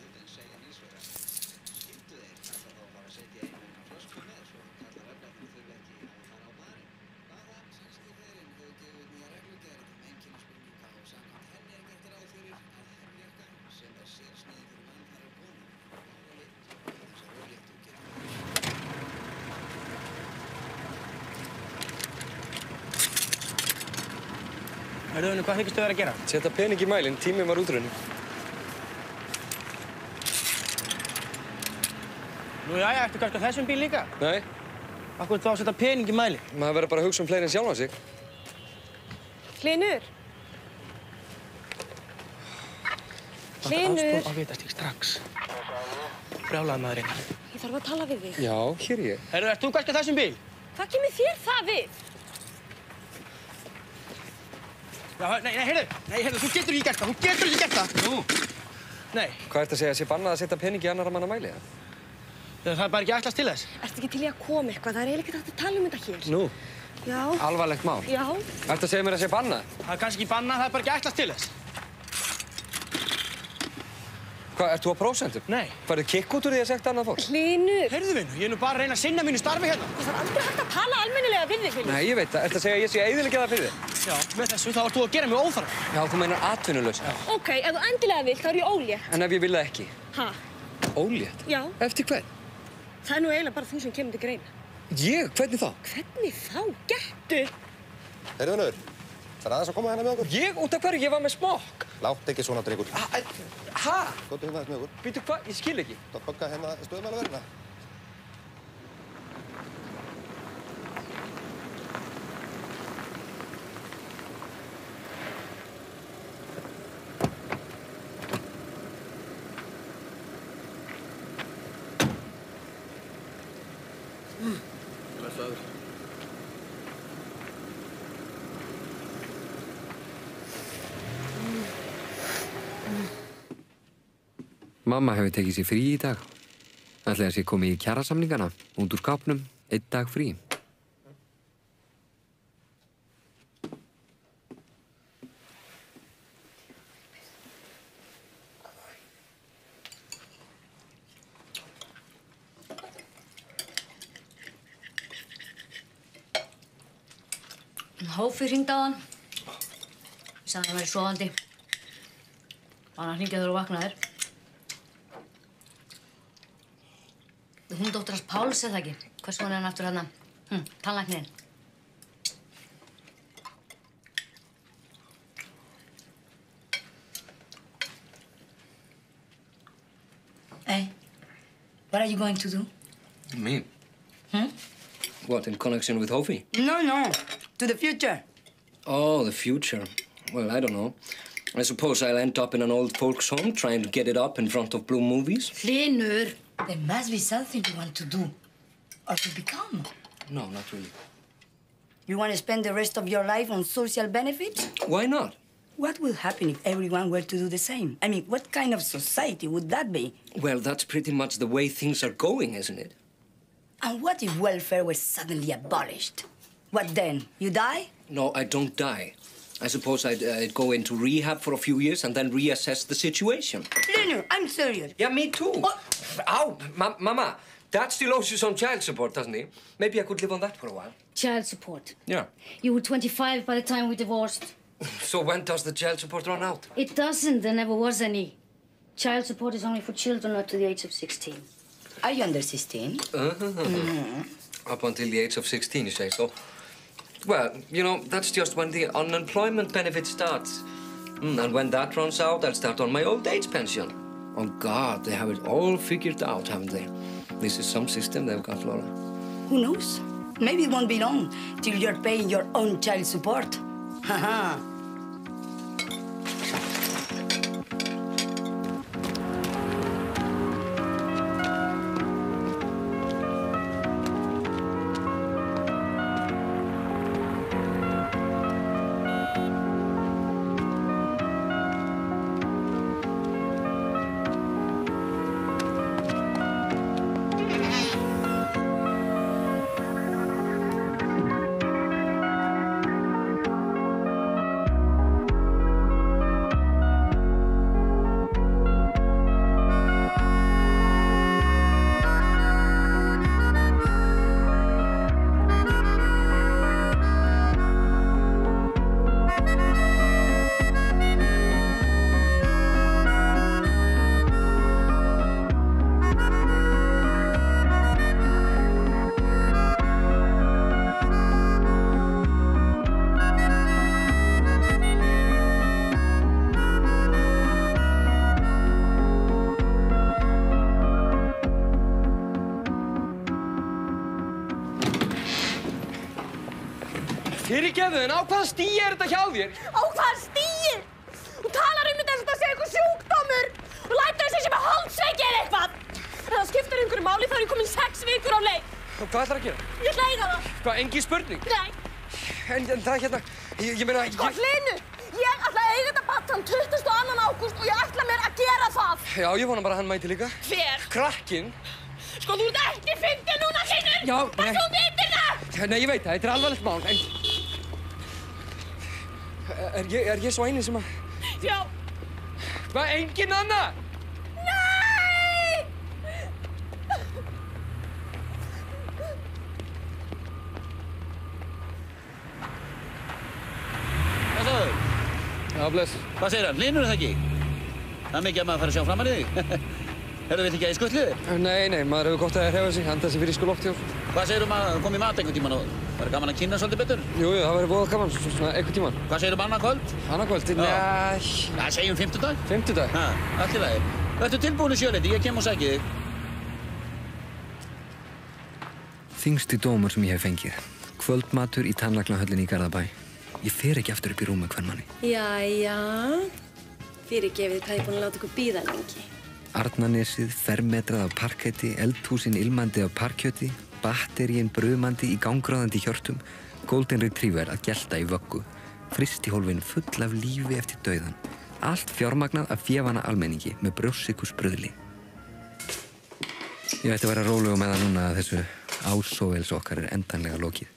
Hörðu, hvað hyggstu vera að gera? Setja pening í mælinn, tíminn var útrunnin. Nú, jæja, ertu kannski á þessum bíl líka? Nei. Akkur er þá að setja pening í mæli? Maður verður bara að hugsa fleiri en sjálfan sig. Hlynur! Hlynur! Aðstoð á vitastík strax. Brjálaði maðurinn. Ég þarf að tala við þig. Já, hér er ég. Hörðu, ert þú kannski á þessum bíl? Hvað kemur þér það við? Já, nei, heyrðu, þú getur ekki gert það, þú getur ekki gert það! Nú! Nei. Hvað ertu að segja, sé bannað að setja pening í annarra manna mæli, eða? Það er bara ekki ætlast til þess. Ertu ekki til í að koma eitthvað? Það er eiginlega ekki hægt að tala um þetta hér. Nú? Já. Alvarlegt mál? Já. Ertu að segja mér að sé bannað? Það er kannski ekki bannað, það er bara ekki ætlast til þess. Hvað, ert þú á prósentum? Nei. Farðu kikk út úr því að sekta annað fólk? Hlynur! Heyrðu, vinur, ég er nú bara að reyna að sinna mínu starfi hérna. Það er aldrei hægt að tala almennilega við þig, Hlynur. Nei, ég veit það. Ertu að segja að ég sé að eyðileggja það fyrir þig? Já, með þessu þá ert þú að gera mig óþarf. Já, þú meinar atvinnulaus. Ok, ef þú endilega vilt, þá er ég ólétt. En ef ég vil það ekki? Ha? Ólétt? Já. Eftir hvern? Það er nú eiginlega bara þú sem kemur til greina. Ég? Hvernig þá? Hvernig þá? Gettu! Heyrðu, Unnur, það er aðeins að koma hérna með okkur. Ég? Út af hverju? Ég var með smokk. Látt ekki svona, drengur. Ha? Góttu hérna með okkur. Býtu hvað? Ég skil ekki. Það bögga hérna stöðumælaverðina. Blessaður. Mamma hefur tekið sér frí í dag. Ætlaði að sé komið í kjarasamningana, út úr skápnum, 1 dag frí. Hófi hringdi á hann. Ég sagði hann væri sofandi. Hann hringja þegar þú vaknaðir. Hún dóttir hans Páls, eða ekki? Hvað svona er hann aftur þarna? Tannlæknirinn. Hey, what are you going to do? Me? What, in connection with Hofi? No, to the future. Oh, the future. Well, I don't know. I suppose I'll end up in an old folks' home trying to get it up in front of blue movies. Hlynur, there must be something you want to do or to become. No, not really. You want to spend the rest of your life on social benefits? Why not? What will happen if everyone were to do the same? I mean, what kind of society would that be? Well, that's pretty much the way things are going, isn't it? And what if welfare was suddenly abolished? What then? You die? No, I don't die. I suppose I'd go into rehab for a few years and then reassess the situation. Hlynur, I'm serious. Yeah, me too. What? Ow, Mama, Dad still owes you some child support, doesn't he? Maybe I could live on that for a while. Child support. Yeah. You were 25 by the time we divorced. So when does the child support run out? It doesn't. There never was any. Child support is only for children up to the age of 16. Are you under 16? Up until the age of 16, you say so? Well, you know, that's just when the unemployment benefit starts. And when that runs out, I'll start on my old age pension. Oh, God, they have it all figured out, haven't they? This is some system they've got, Lola. Who knows? Maybe it won't be long till you're paying your own child support. Haha. Fyrirgefðu, en á hvaða stigi er þetta hjá þér? Á hvaða stigi? Þú talar um þetta eins og þetta sé einhver sjúkdómur og lætur þess að sé með holdsveiki eða eitthvað. En það skiptir einhverju máli þá er ég komin 6 vikur á leið. Og hvað ætlar að gera? Ég ætla að eiga það. Hvað, engin spurning? Nei. En það hérna, ég meina... Sko, Hlynur, ég ætla að eiga þetta barn þann 22. ágúst og ég ætla mér að gera það. Já, ég vona bara að hann mæti líka. Hver? Krakkinn. Sko, þú ert ekki 50 núna, Hlynur. Já, nei. Þú veitir það. Nei, ég veit það, þetta er alvarlegt mál, en... Er ég svo eini sem að... Já. Hvað, engin annað? Nei! Hvað sagðu? Já, bless. Hvað segir hann? Hlynur það ekki? Það er mikið að maður fara að sjá framan í þig. Hefur við ekki að í skutliði? Nei, maður hefur gott að hreyfa sig, handa sig fyrir sko lofthjól. Hvað segir að koma í mat einhvern tíman og það er gaman að kynna svolítið betur? Jú, það verður voða gaman, svona einhvern tíman. Hvað segir annað kvöld? Annað kvöld? Nei... Það segjum 50-dag? 50-dag? Ha, allt í lagi. Vertu tilbúin í 7-leiti, ég kem og sæki þig. Þyngsti dómur sem ég hef fengið. Kvöldmatur í tannlæknahöllinni í Garðabæ. Ég fer ekki aftur upp í rúm með hvernmanni. Jæja, fyrirgefið hvað ég er búin að láta ykkur bíða lengi. Arnarnesið, fermetrað af parketti, eldhúsin ilmandi af parkjöti, batteríin brumandi í gangráðandi hjörtum, golden retriever að gelta í vöggu, frystihólfin full af lífi eftir dauðan. Allt fjármagnað af févana almenningi með brjóssykursbröðli. Ég ætti að vera rólegur með það núna að þessu ásóvels okkar er endanlega lokið.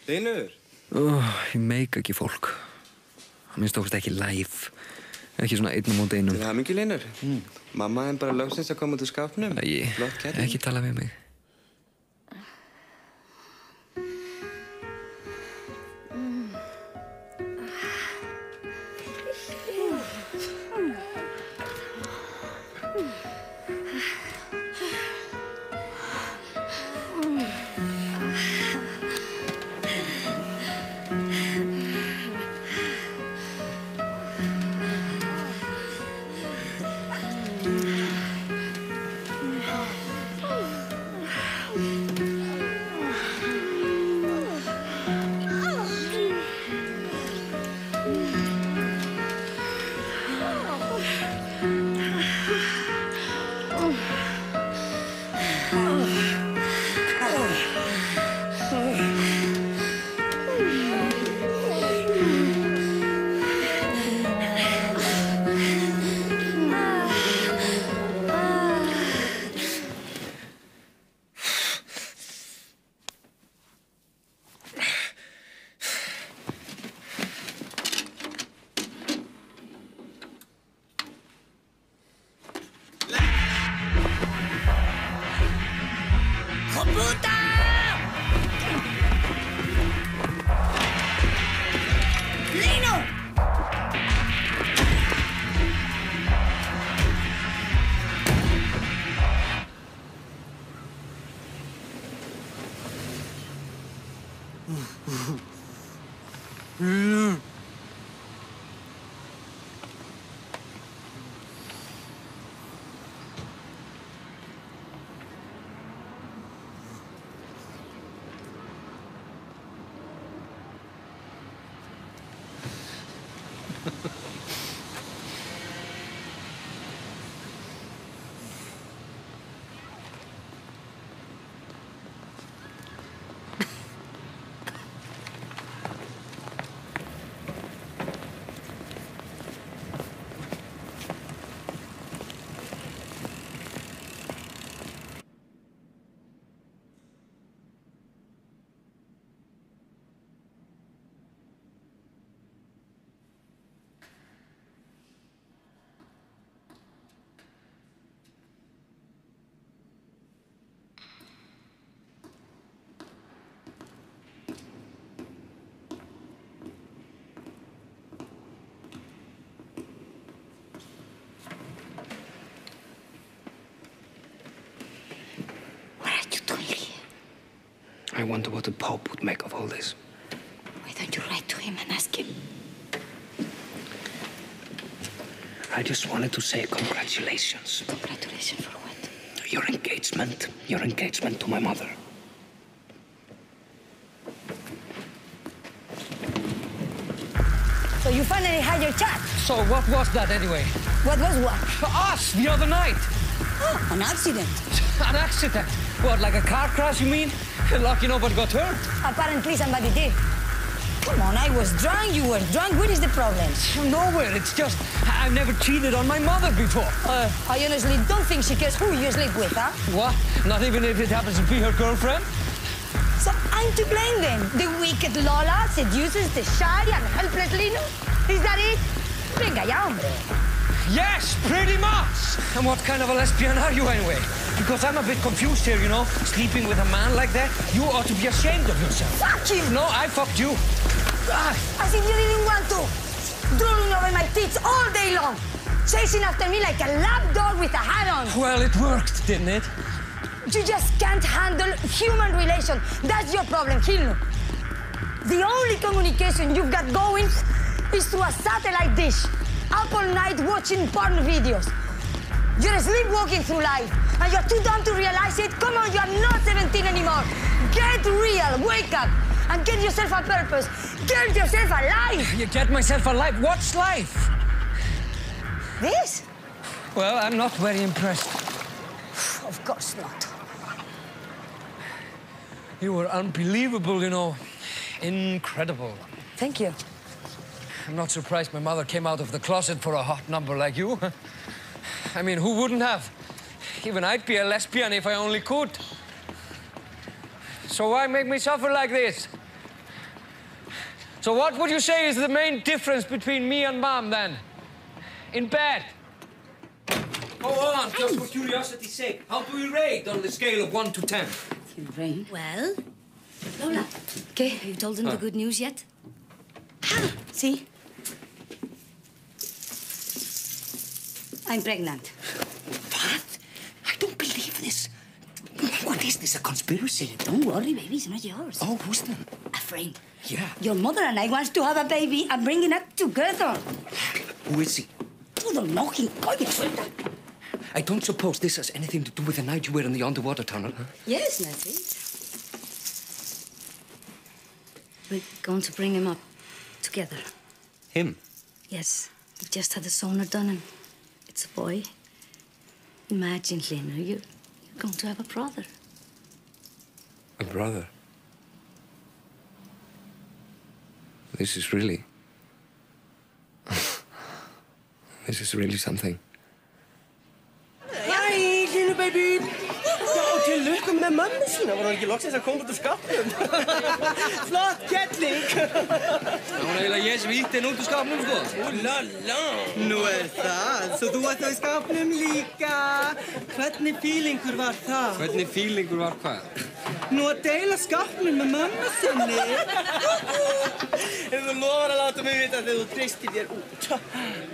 Hlynur? Ég meika ekki fólk. Það minnst okkast ekki live. Ekki svona einn mót einum. Til hamingju, Hlynur. Mamma er bara lögsins að koma út úr skápnum. Flott kæring. Ekki tala við mig. puta! Lino! I wonder what the Pope would make of all this. Why don't you write to him and ask him? I just wanted to say congratulations. Congratulations for what? Your engagement to my mother. So you finally had your chat? So what was that anyway? What was what? For us, the other night. Oh, an accident. An accident? What, like a car crash, you mean? Lucky nobody got hurt. Apparently somebody did. Come on, I was drunk, you were drunk. What is the problem? Nowhere, it's just I've never cheated on my mother before. I honestly don't think she cares who you sleep with, huh? What? Not even if it happens to be her girlfriend? So I'm to blame then? The wicked Lola seduces the shy and helpless Lino? Is that it? Venga ya, hombre. Yes, pretty much. And what kind of a lesbian are you anyway? Because I'm a bit confused here, you know? Sleeping with a man like that, you ought to be ashamed of yourself. Fuck you! No, I fucked you. As if you didn't want to. Drooling over my tits all day long. Chasing after me like a lap dog with a hat on. Well, it worked, didn't it? You just can't handle human relations. That's your problem, Hilno. The only communication you've got going is through a satellite dish. Up all night watching porn videos. You're sleepwalking through life, and you're too dumb to realize it. Come on, you're not 17 anymore. Get real, wake up, and get yourself a purpose. Get yourself a life. You get myself a life? What's life? This? Well, I'm not very impressed. Of course not. You were unbelievable, you know. Incredible. Thank you. I'm not surprised my mother came out of the closet for a hot number like you. I mean, who wouldn't have? Even I'd be a lesbian if I only could. So why make me suffer like this? So what would you say is the main difference between me and Mom, then? In bed? Go on, just for curiosity's sake. How do you rate on the scale of 1 to 10? Rain. Well, Lola, okay. Have you told them the good news yet? See? I'm pregnant. What? I don't believe this. What is this, a conspiracy? Don't worry, baby, it's not yours. Oh, who's then? A friend. Yeah. Your mother and I want to have a baby and bringing it together. Who is he? You don't know him. I don't suppose this has anything to do with the night you were in the underwater tunnel, huh? Yes, that's it. We're going to bring him up together. Him? Yes, we've just had the sonar done and it's a boy. Imagine, Lena, you're going to have a brother. A brother? This is really... This is really something. Hei, Línu baby! Já, til lukku með mömmu sína. Var hún ekki loksins að koma út úr skápnum? Flott kettling! Það var eiginlega ég sem ítti henni út úr skápnum, sko. Lala! Nú það. Svo þú ert á í skápnum líka. Hvernig fílingur var það? Hvernig fílingur var hvað? Nú að deila skápnum með mömmu sinni. Ef þú lofar að láta mig vita þegar þú treystir þér út.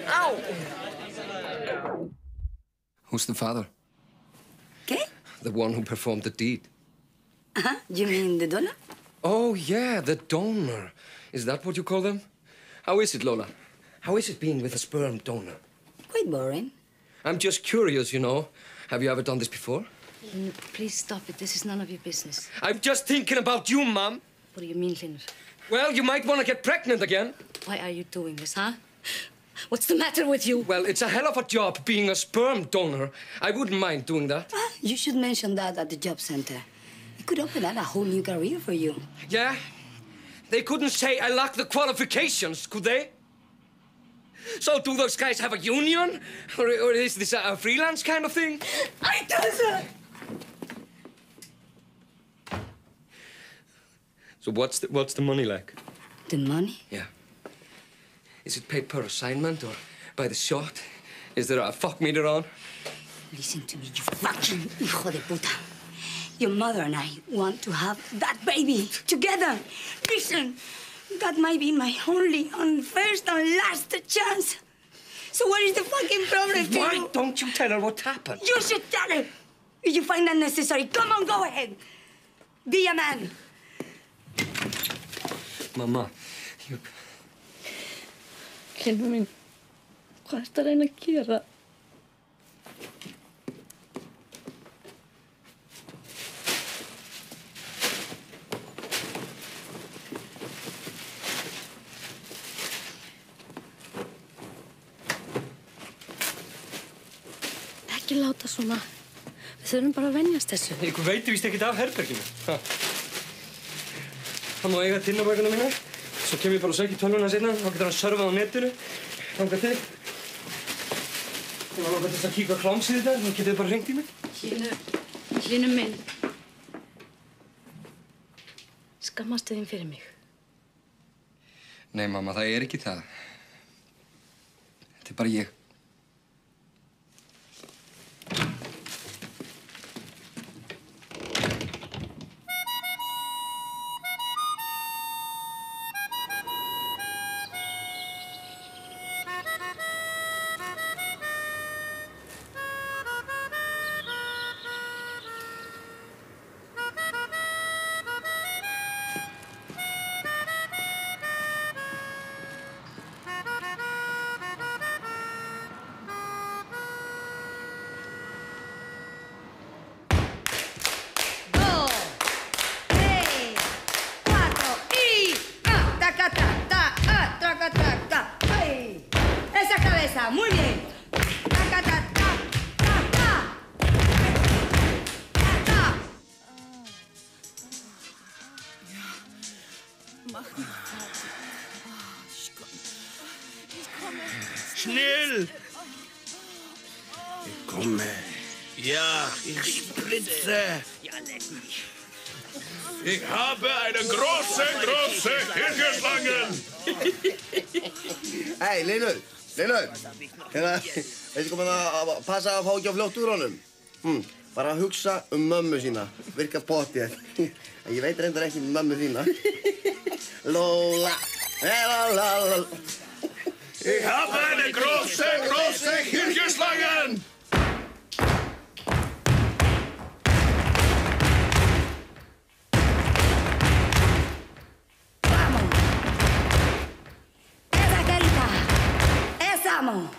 Á! Who's the father? Okay. The one who performed the deed. You mean the donor? Oh, yeah, the donor. Is that what you call them? How is it, Lola? How is it being with a sperm donor? Quite boring. I'm just curious, you know. Have you ever done this before? Please stop it. This is none of your business. I'm just thinking about you, Mom. What do you mean, Hlynur? Well, you might want to get pregnant again. Why are you doing this, huh? What's the matter with you? Well, it's a hell of a job being a sperm donor. I wouldn't mind doing that. You should mention that at the job center. It could open up a whole new career for you. Yeah? They couldn't say I lack the qualifications, could they? So do those guys have a union? Or is this a freelance kind of thing? I do, sir! So what's the money like? The money? Yeah. Is it paid per assignment or by the shot? Is there a fuck meter on? Listen to me, you fucking hijo de puta. Your mother and I want to have that baby together. Listen, that might be my only and first and last chance. So what is the fucking problem to you? Why don't you tell her what happened? You should tell her. If you find that necessary, come on, go ahead. Be a man. Mamma, you... Hlynur minn, hvað ertu að reyna að gera? Ekki láta svona. Við þurfum bara að venjast þessu. Ykkur veitir víst ekkert af herberginu. Hann má eiga tinnabækuna mínar. Svo kem ég bara og sækja tölvuna seinna. Þá getur hann surfað á netinu. Þangað til. Ég var langar til að kíka á klámsið þetta. Þá getur þið bara hringt í mig. Hlynur minn. Skammastu þín fyrir mig? Nei, mamma, það er ekki það. Þetta er bara ég. Muy bien. Taca, ta, ta, ta, ta. Ta. Schnell! Ich komme. Ja, ich spritze. Ja, leck mich. Ich habe eine große Hirschlangen. Hey, Hlynur. Hlynur, veistu komin að passa að fá ekki á fljótt úr honum? Bara að hugsa mömmu sína, virka pottið. Ég veit reyndar ekki mömmu þína. Lola, la. Ich habe eine große Hirschlangen. Vamos.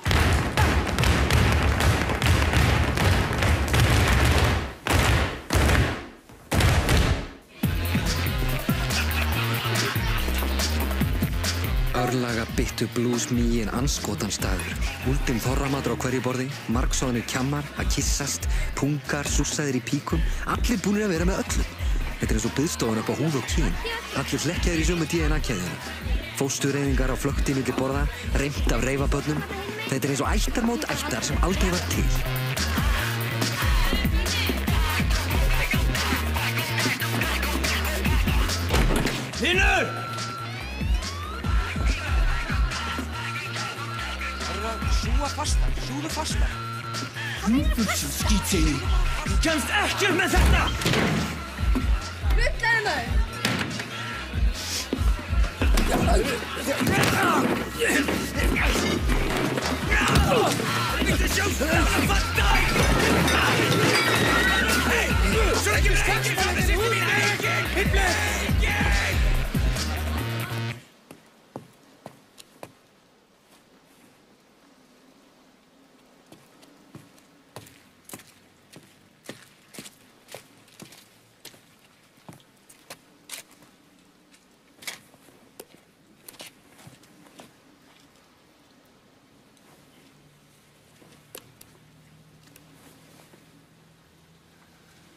Örlaga byttu blúsmíin anskotans staður. Úldinn þorramatur á hverju borði, margsóðanir kjammar, að kyssast, pungar, sússaðir í píkum. Allir búnir að vera með öllu. Þetta er eins og biðstofan upp á húð og kyn. Allir hlekkjaðir í sömu DNA-keðjunum. Fóstureyðingar á flökti milli borða, reymt af reifabörnum. Þetta er eins og ættarmót ættar sem aldrei var til. Hlynur! Sjúðu fastar. Húfusins skýtsegni. Þú kemst ekki með þetta! Rullar maður!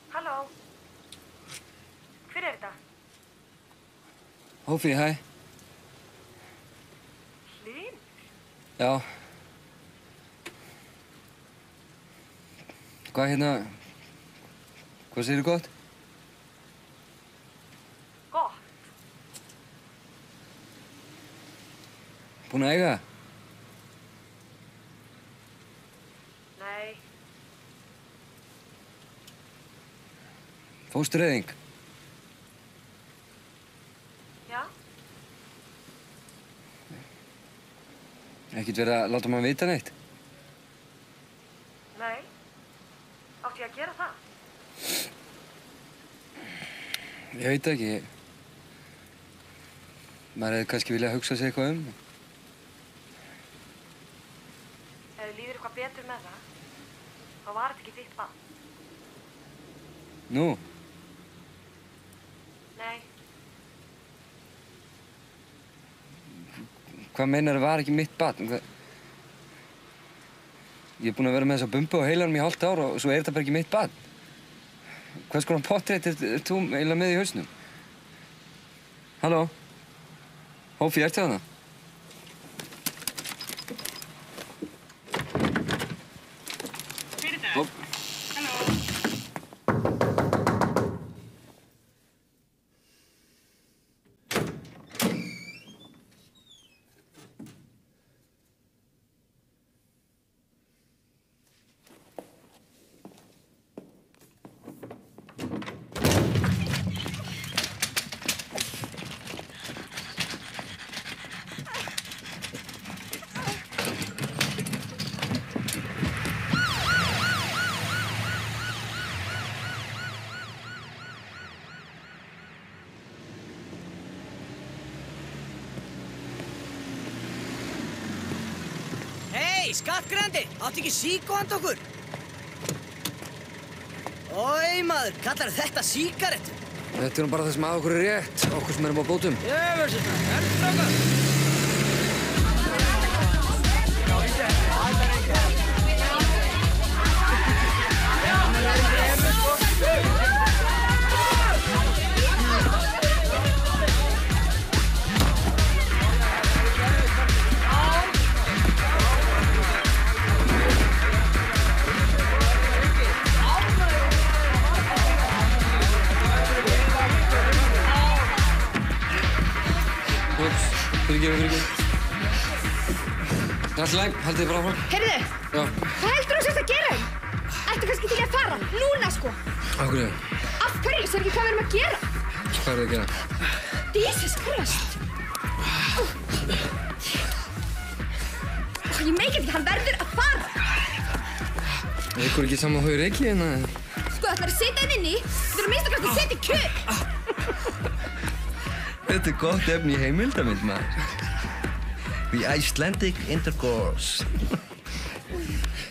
Halló? Hver er þetta? Hófi, hæ. Hlyn? Já. Hvað hérna? Hvað segirðu gott? Gott? Búin að eiga? Nei. Fóstureyðing? Já? Ekkert verið að láta maður vita neitt? Nei. Átti ég að gera það? Ég veit það ekki. Maður hefði kannski viljað hugsa sig eitthvað um. Ef þið líður eitthvað betur með það, þá var þetta ekki þitt barn. Nú? Nei. Hvað meinar var ekki mitt barn? Ég er búinn að vera með þessa bumbu á heilanum í hálft ár og svo er þetta bara ekki mitt barn. Hvers konar portrett er þú eiginlega með í hausnum? Halló? Hófi, ertu þarna? Hver er það? Halló? Hei, skattgreðandi, áttu ekki síkó handa okkur? Ói, maður, kallar þetta sígarettu? Þetta er nú bara það sem að okkur er rétt, okkur sem erum á bótum. Jöfnveld, þetta er strákar. Fyrirgefðu. Það er alltaf læg, haldið þið bara áfram. Heyrðu, Já. hvað heldur þú sérst að gera um? Ertu kannski til að fara? Núna, sko. Af hverju? Af hverju? Sér ekki hvað við erum að gera? Hvað eru þið að gera? Jesus Christ. Ég meikir ekki, hann verður að fara. Er ykkur ekki saman haugur ekki en að... Sko, það ætlar að setja inn inni, þú erum minnst að kannski setja í kjöp. Þetta er gott efni í heimildamind, maður. The Icelandic Intercourse.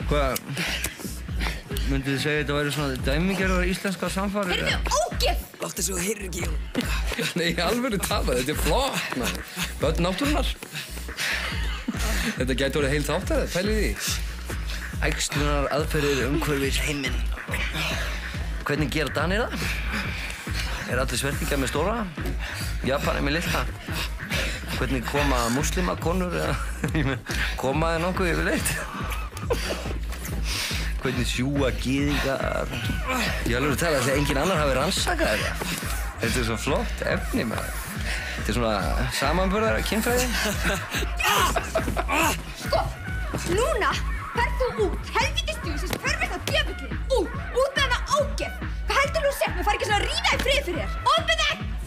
Hvað? Myndið þið segja að þetta væri svona dæmigerðar íslenska samfarir? Heyrðu, ógeð! Láttu svo heyrir ekki, Jón. Nei, alveg talað, þetta er flott, maður. Börn náttúrunnar. Þetta gæti orðið heil þáttæði, pælið því. Æxlunar aðferðir umhverfis heiminn. Hvernig gera Danir það? Er allir svertingar með stóra? Japanir með litla? Hvernig koma muslimakonur eða koma þeir nokkuð yfirleitt? Hvernig sjúga gyðingar? Ég alveg að tala þegar engin annar hafi rannsakað þetta. Þetta er svo flott efni, maður. Þetta er svona samanburðar kynfræði. Sko, núna ferð þú út, helvítistjúsins, förfið á djöfullin. Út með hana ógeð. Hvað heldur þú sért? Mér fari ekki svona að ríða í frið fyrir þér.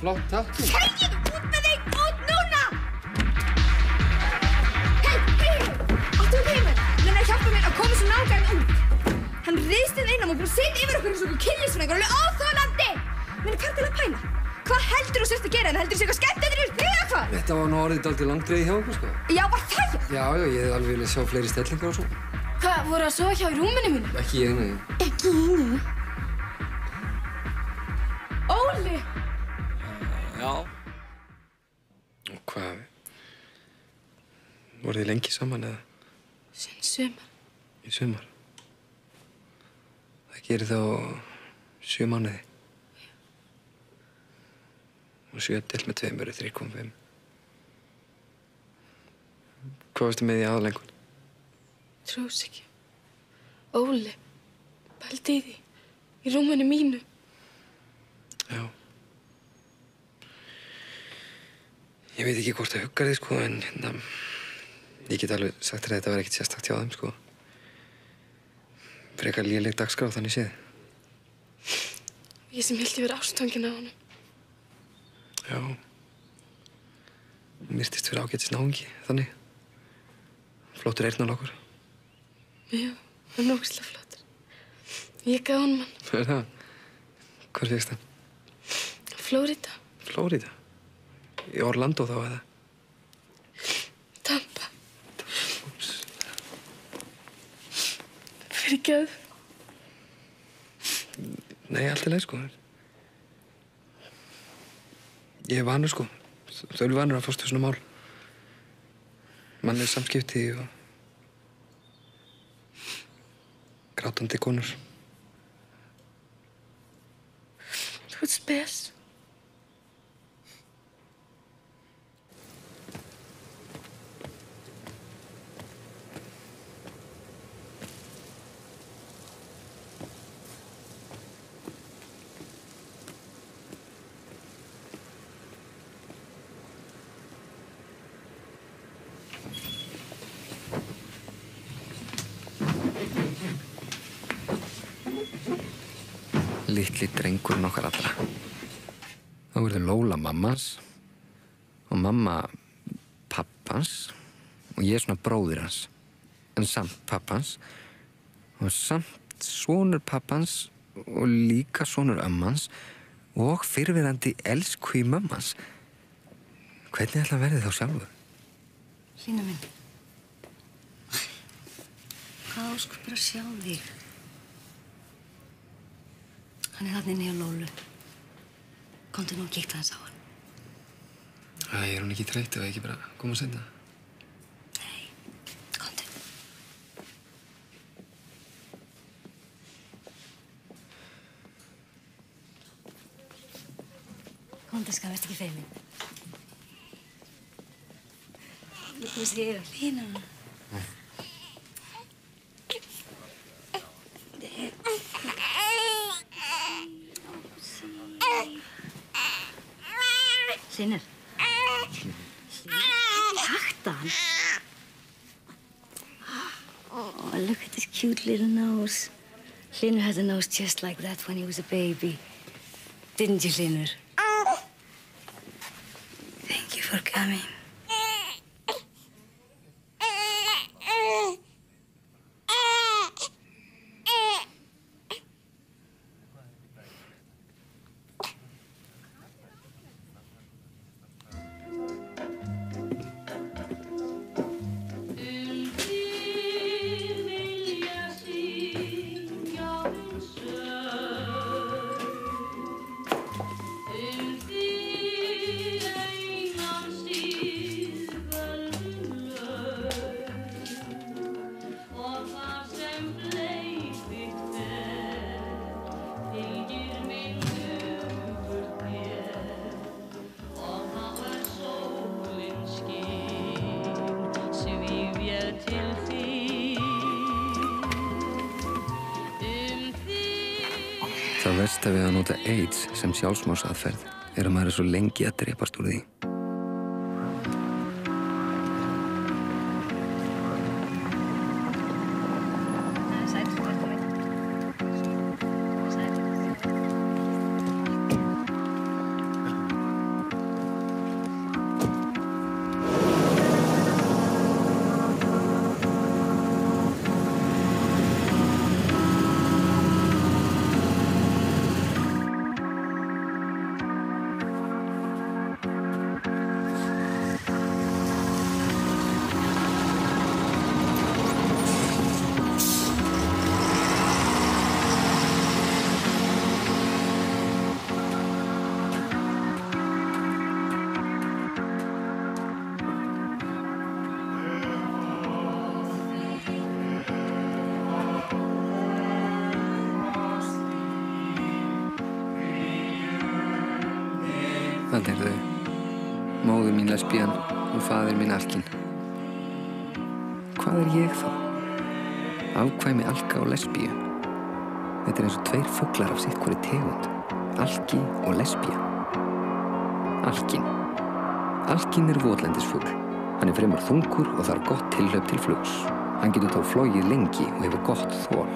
Flott tattoo. Út með þig! Út núna! Hei! Áttu heimur! Lena hjálpa mér að koma svo nákvæm út. Hann riðst inn og búinn að sitja yfir okkur eins og einhver kynlífsfræðingur, alveg óþolandi! Lena, hvað er til að pæla? Hvað heldur þú sérst að gera? Heldur þú sé eitthvað skemmt eftir þér eða hvað? Þetta var nú orðið dálítið langdregið hjá okkur, sko. Já, var það? Já, ég hefði alveg viljað sjá fleiri stellingar og svo. Hvað, voru að sofa hjá í rúminu mínu? Ekki ég, nei. Ekki einu? Óli! Já. Og hvað? Voruð þið lengi saman, eða? Síðan sumar. Í sumar? Það gerir þá 7 mánuði. Og 7 deilt með 2 eru 3,5. Hvað varstu með í aðalengun? Trús ekki. Óli, pældi í því. Í rúminu mínu. Já. Ég veit ekki hvort það huggar þig, sko, en hérna... Ég get alveg sagt þér að þetta var ekkert sérstakt hjá þeim, sko. Frekar léleg dagskrá, þannig séð. Ég sem hilt yfir ástfangin á honum. Já. Hún virtist fyrir ágætis náungi, þannig. Flottur eyrnalokkur. Já, hann er ógeðslega flottur. Ég gaf honum hann. Er það? Hvar fékkst hann? Flórida. Flórida? Í Orlando þá, eða? Tampa. Fyrirgefðu. Nei, allt í leið, sko. Ég er vanur, sko. Þau eru vanur að fást við svona mál. Mannleg samskipti og... grátandi konur. Þú ert spes. Litli drengurinn okkar allra. Þá verður Lóla mammans og mamma pappans og ég er svona bróðir hans. En samt pappans og samt sonur pappans og líka sonur ömmans og fyrrverandi elskhugi mömmans. Hvernig ætla að verði þá sjálfur? Hlína minn. Hvað óskupur að sjá þig? Hann er þarna inni hjá Lólu. Komdu nú og kíktu aðeins á hann. Æ, er hún ekki þreytt ef ekki bara koma seinna? Nei, komdu. Komdu, skam, verðst ekki feimin. Þú sér að Hlína. Hlynur. Takta hann. Oh, look at his cute little nose. Hlynur had a nose just like that when he was a baby. Didn't you, Hlynur? Thank you for coming. Það versta við að nota AIDS sem sjálfsmorðsaðferð er að maður er svo lengi að drepast úr því. Þarna eru þau. Móðir mín lesbían og faðir minn alkinn. Hvað er ég þá? Afkvæmi alka og lesbíu. Þetta er eins og tveir fuglar af sitt hvorri tegund. Alki og lesbía. Alkinn. Alkinn er votlendisfugl. Hann er fremur þungur og þarf gott tilhlaup til flugs. Hann getur þá flogið lengi og hefur gott þol.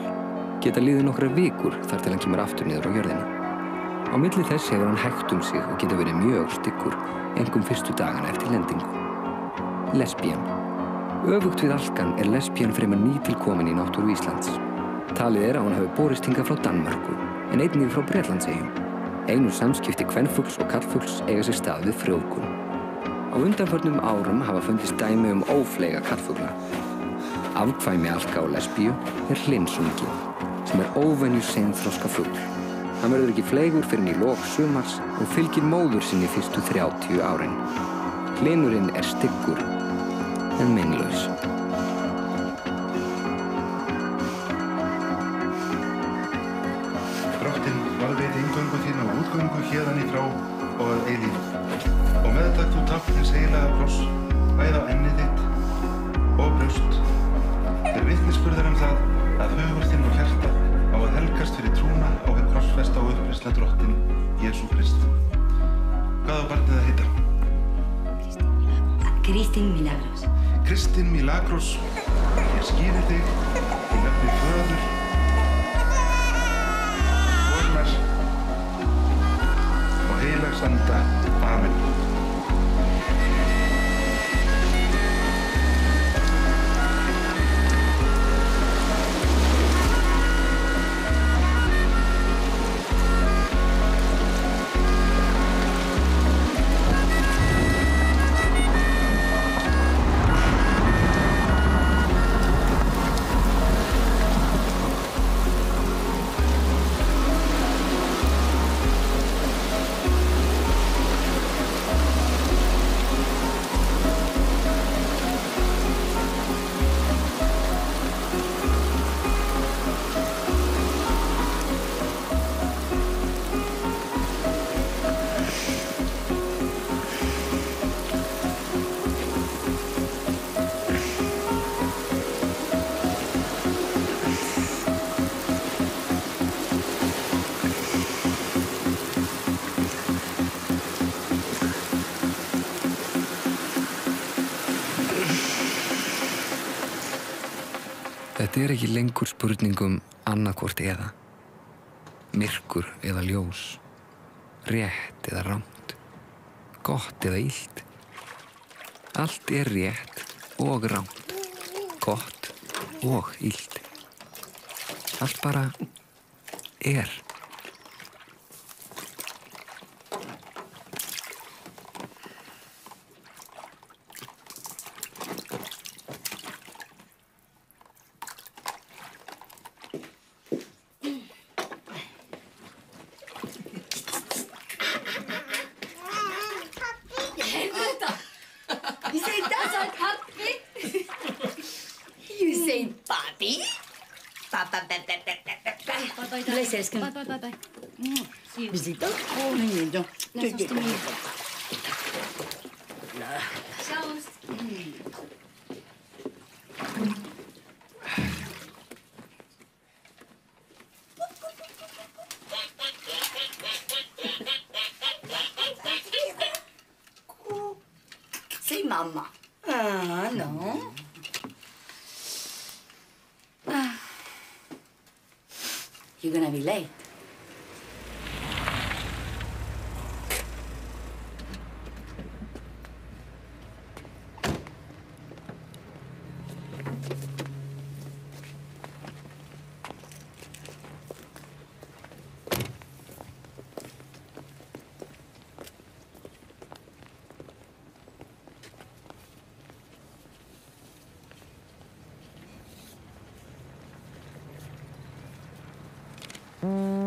Geta liðið nokkrar vikur þar til hann kemur aftur niður á jörðina. Á milli þess hefur hann hægt sig og getur verið mjög styggur, einkum fyrstu dagana eftir lendingu. Lesbían. Öfugt við alkan er lesbían fremur nýtilkomin í náttúru Íslands. Talið er að hún hafi borist hingað frá Danmörku, en einnig frá Bretlandseyjum. Einu samskipti kvenfugls og karlfugls eiga sér stað við frjóvgun. Á undanförnum árum hafa fundist dæmi ófleyga karlfugla. Afkvæmi alka og lesbíu er hlynsunginn, sem er óvenju seinþroska fugl. Hann verður ekki fleygur fyrr en í lok sumars og fylgir móður sinni fyrstu 30 árin. Hlynurinn er styggur, en meinlaus. Drottinn varðveiti inngöngu þína og útgöngu héðan í frá og að eilífu. Og meðtak þú tákn hins heilaga kross, bæði á ennið þitt og brjóst. Er vitnisburður það að hugur þinn og hjarta á að helgast fyrir trúna á hinn krossfesta og uppreisna drottinn Jesú Krist. Hvað á barnið að heita? Kristín Milagros. Kristín Milagros, ég skýri þig í nafni Föður, Sonar og heilags anda. Amen. Þetta er ekki lengur spurningum annarkvort eða. Myrkur eða ljós. Rétt eða rangt. Gott eða illt. Allt er rétt og rangt. Gott og illt. Allt bara er. Besito. Oh, lindo. Sjáumst. Say mamma. Ah, no. You're gonna be late. Mm.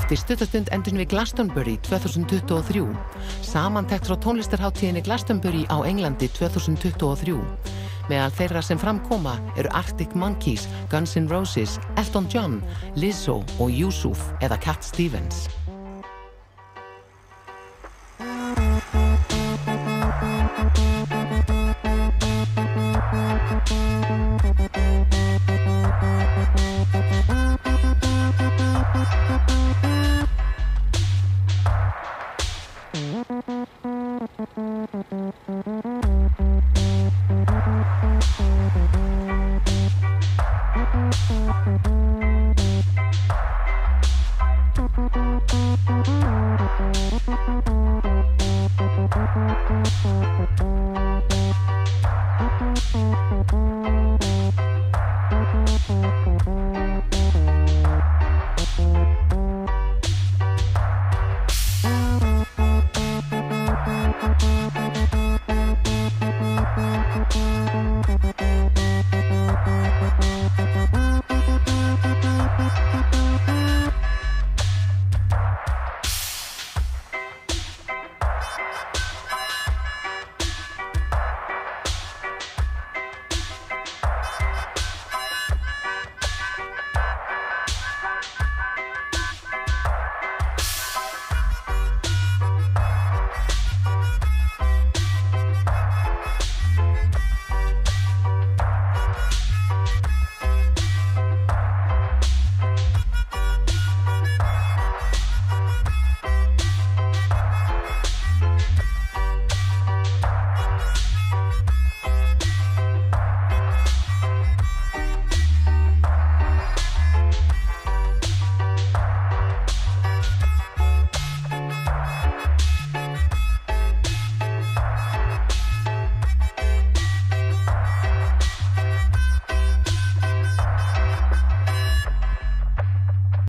Eftir stuttastund endum við Glastonbury 2023, samantekt frá tónlistarhátíðinni Glastonbury á Englandi 2023. Meðal þeirra sem framkoma eru Arctic Monkeys, Guns N' Roses, Elton John, Lizzo og Yusuf eða Cat Stevens. Thank you.